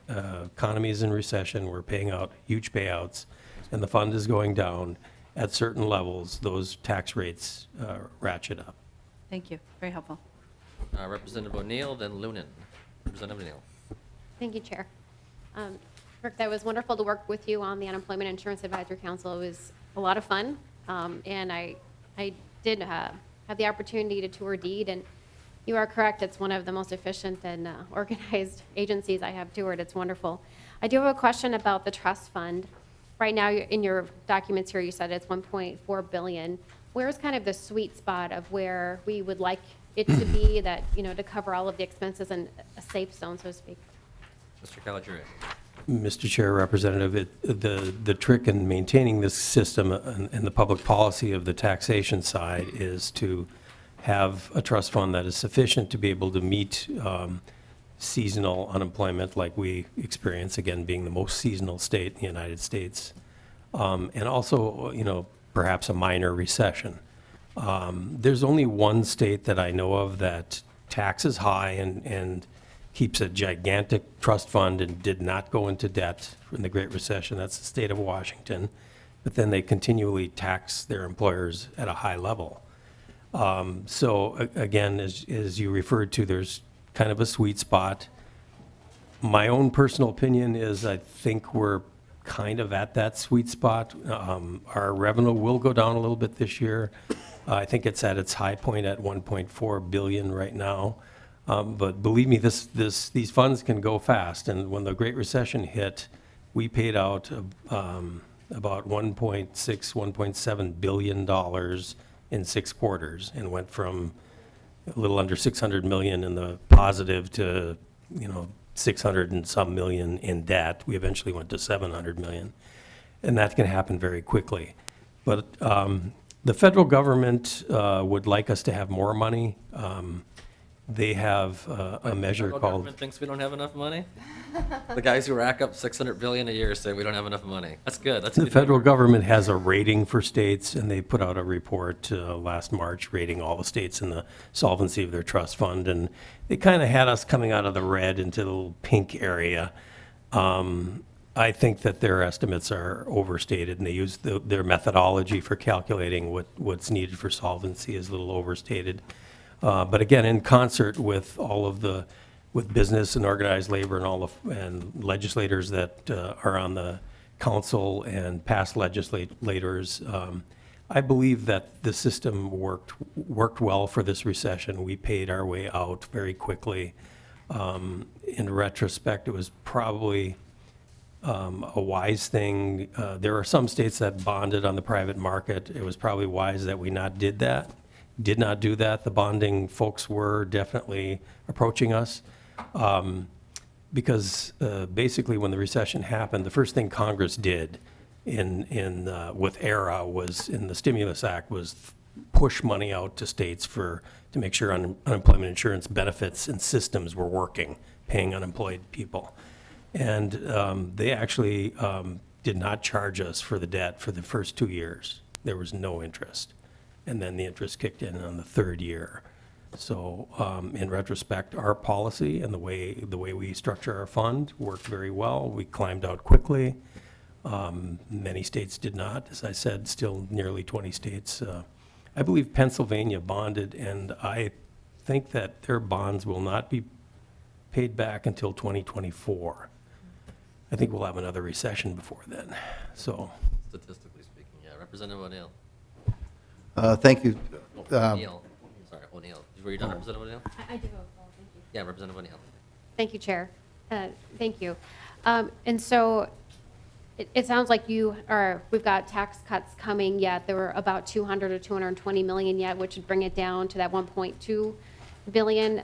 economy is in recession, we're paying out huge payouts, and the fund is going down, at certain levels, those tax rates ratchet up. Thank you. Very helpful. Representative O'Neill, then Lunan. Representative O'Neill. Thank you, Chair. Rick, that was wonderful to work with you on the Unemployment Insurance Advisory Council. It was a lot of fun, and I did have the opportunity to tour DEED, and you are correct, it's one of the most efficient and organized agencies I have toured. It's wonderful. I do have a question about the trust fund. Right now, in your documents here, you said it's 1.4 billion. Where's kind of the sweet spot of where we would like it to be that, to cover all of the expenses in a safe zone, so to speak? Mr. Caligiuri. Mr. Chair, Representative, the trick in maintaining this system and the public policy of the taxation side is to have a trust fund that is sufficient to be able to meet seasonal unemployment like we experience, again, being the most seasonal state in the United States, and also, perhaps a minor recession. There's only one state that I know of that taxes high and keeps a gigantic trust fund and did not go into debt in the Great Recession. That's the state of Washington. But then they continually tax their employers at a high level. So again, as you referred to, there's kind of a sweet spot. My own personal opinion is I think we're kind of at that sweet spot. Our revenue will go down a little bit this year. I think it's at its high point at 1.4 billion right now. But believe me, these funds can go fast. And when the Great Recession hit, we paid out about $1.6, $1.7 billion in 6 quarters, and went from a little under 600 million in the positive to, 600 and some million in debt. We eventually went to 700 million. And that can happen very quickly. But the federal government would like us to have more money. They have a measure Federal called... government thinks we don't have enough money? The guys who rack up 600 billion a year say we don't have enough money. That's good. That's The good. federal government has a rating for states, and they put out a report last March rating all the states in the solvency of their trust fund, and they kind of had us coming out of the red into the little pink area. I think that their estimates are overstated, and they use their methodology for calculating what's needed for solvency is a little overstated. But again, in concert with all of with business and organized labor and legislators that are on the council and past legislators, I believe that the system worked well for this recession. We paid our way out very quickly. In retrospect, it was probably a wise thing. There are some states that bonded on the private market. It was probably wise that we did not do that. The bonding folks were definitely approaching us because basically when the recession happened, the first thing Congress did with ERA was in the Stimulus Act was push money out to states to make sure unemployment insurance benefits and systems were working, paying unemployed people. And they actually did not charge us for the debt for the first 2 years. There was no interest. And then the interest kicked in on the 3rd year. So in retrospect, our policy and the way we structure our fund worked very well. We climbed out quickly. Many states did not. As I said, still nearly 20 states. I believe Pennsylvania bonded, and I think that their bonds will not be paid back until 2024. I think we'll have another recession before then, so. Statistically speaking, yeah. Representative O'Neill. Thank you. O'Neill. Sorry, O'Neill. Were you done, Representative O'Neill? I do have a follow-up, thank you. Yeah, Representative O'Neill. Thank you, Chair. Thank you. And so it sounds like we've got tax cuts coming yet. There were about 200 or 220 million yet, which would bring it down to that 1.2 billion.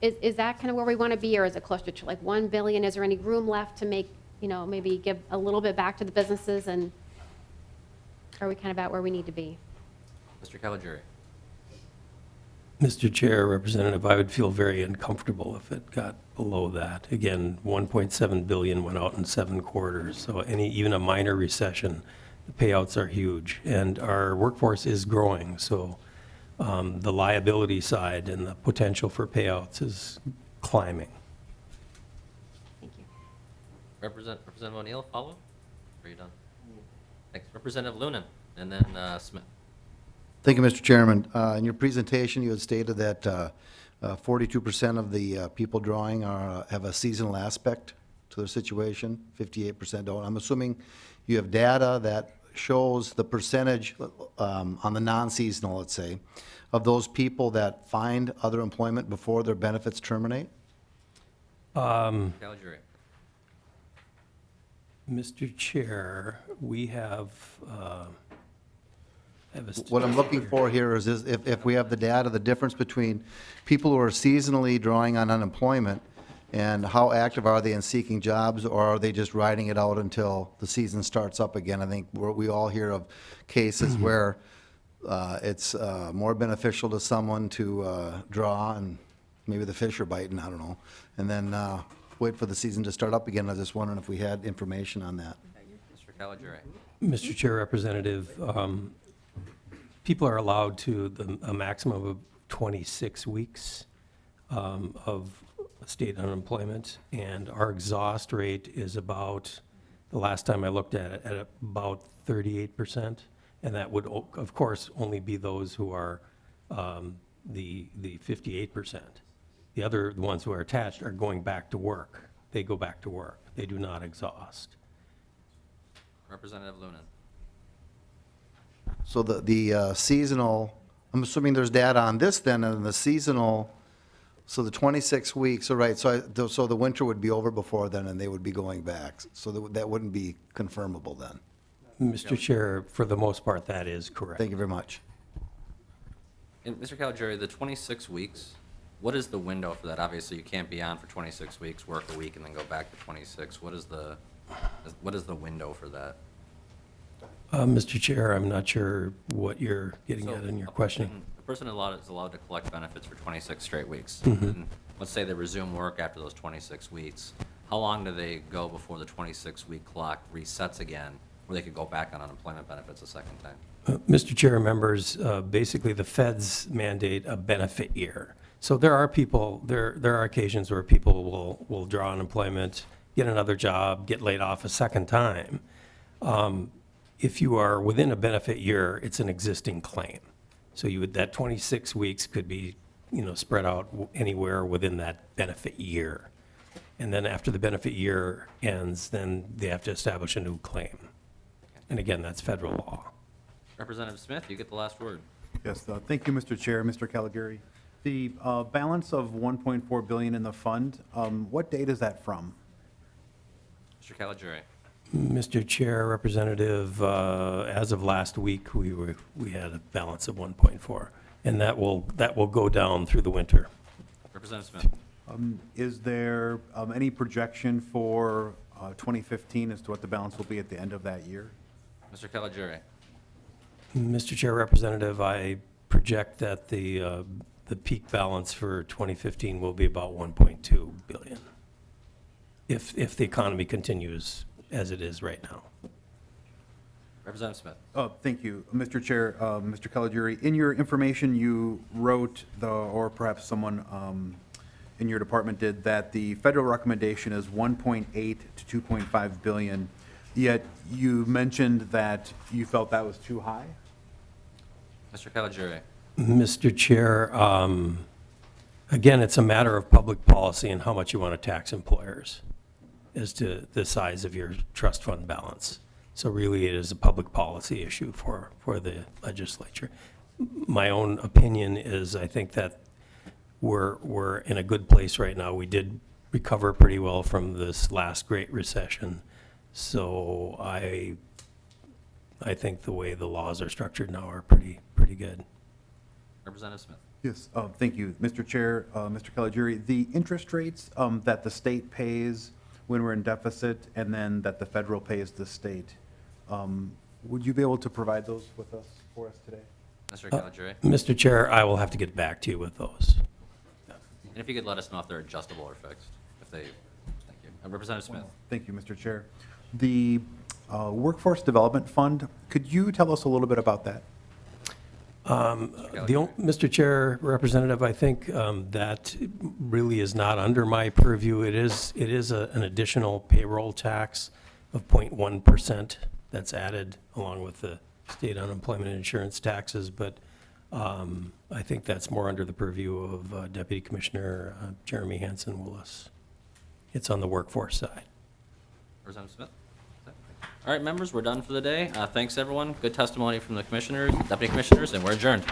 Is that kind of where we want to be, or is it closer to like 1 billion? Is there any room left to make, maybe give a little bit back to the businesses, and are we kind of at where we need to be? Mr. Caligiuri. Mr. Chair, Representative, I would feel very uncomfortable if it got below that. Again, 1.7 billion went out in 7 quarters, so even a minor recession, the payouts are huge. And our workforce is growing, so the liability side and the potential for payouts is climbing. Thank you. Representative O'Neill, follow? Or are you done? Thanks. Representative Lunan, and then Smith. Thank you, Mr. Chairman. In your presentation, you had stated that 42% of the people drawing have a seasonal aspect to their situation, 58% don't. I'm assuming you have data that shows the percentage on the non-seasonal, let's say, of those people that find other employment before their benefits terminate? Caligiuri. Mr. Chair, we have What I'm looking for here is if we have the data, the difference between people who are seasonally drawing on unemployment and how active are they in seeking jobs, or are they just riding it out until the season starts up again? I think we all hear of cases where it's more beneficial to someone to draw and maybe the fish are biting, I don't know, and then wait for the season to start up again. I was just wondering if we had information on that. Mr. Caligiuri. Mr. Chair, Representative, people are allowed to a maximum of 26 weeks of state unemployment, and our exhaust rate is about, the last time I looked at it, at about 38%, and that would, of course, only be those who are the 58%. The ones who are attached are going back to work. They go back to work. They do not exhaust. Representative Lunan. So the seasonal, I'm assuming there's data on this then, and the seasonal, so the 26 weeks, all right, so the winter would be over before then, and they would be going back. So that wouldn't be confirmable then? Mr. Chair, for the most part, that is correct. Thank you very much. And Mr. Caligiuri, the 26 weeks, what is the window for that? Obviously, you can't be on for 26 weeks, work a week, and then go back to 26. What is the window for that? Mr. Chair, I'm not sure what you're getting at in your question. A person is allowed to collect benefits for 26 straight weeks. Mhm. And let's say they resume work after those 26 weeks. How long do they go before the 26-week clock resets again, where they could go back on unemployment benefits a second time? Mr. Chair, members, basically the feds mandate a benefit year. So there are people, there are occasions where people will draw unemployment, get another job, get laid off a second time. If you are within a benefit year, it's an existing claim. So that 26 weeks could be, spread out anywhere within that benefit year. And then after the benefit year ends, then they have to establish a new claim. And again, that's federal law. Representative Smith, you get the last word. Yes, thank you, Mr. Chair, Mr. Caligiuri. The balance of 1.4 billion in the fund, what date is that from? Mr. Caligiuri. Mr. Chair, Representative, as of last week, we had a balance of 1.4, and that will go down through the winter. Representative Smith. Is there any projection for 2015 as to what the balance will be at the end of that year? Mr. Caligiuri. Mr. Chair, Representative, I project that the peak balance for 2015 will be about 1.2 billion, if the economy continues as it is right now. Representative Smith. Thank you, Mr. Chair, Mr. Caligiuri. In your information, you wrote, or perhaps someone in your department did, that the federal recommendation is 1.8 to 2.5 billion Yet you mentioned that you felt that was too high? Mr. Caligiuri. Mr. Chair, again, it's a matter of public policy and how much you want to tax employers as to the size of your trust fund balance. So really, it is a public policy issue for the legislature. My own opinion is I think that we're in a good place right now. We did recover pretty well from this last Great Recession. So I think the way the laws are structured now are pretty good. Representative Smith. Yes, thank you, Mr. Chair, Mr. Caligiuri. The interest rates that the state pays when we're in deficit and then that the federal pays the state, would you be able to provide those with us for us today? Mr. Caligiuri. Mr. Chair, I will have to get back to you with those. And if you could let us know if they're adjustable or fixed, if they, thank you. Representative Smith. Thank you, Mr. Chair. The Workforce Development Fund, could you tell us a little bit about that? Mr. Chair, Representative, I think that really is not under my purview. It is an additional payroll tax of 0.1% that's added along with the state unemployment insurance taxes, but I think that's more under the purview of Deputy Commissioner Jeremy Hansen-Willis. It's on the workforce side. Representative Smith. All right, members, we're done for the day. Thanks, everyone. Good testimony from the commissioners, deputy commissioners, and we're adjourned.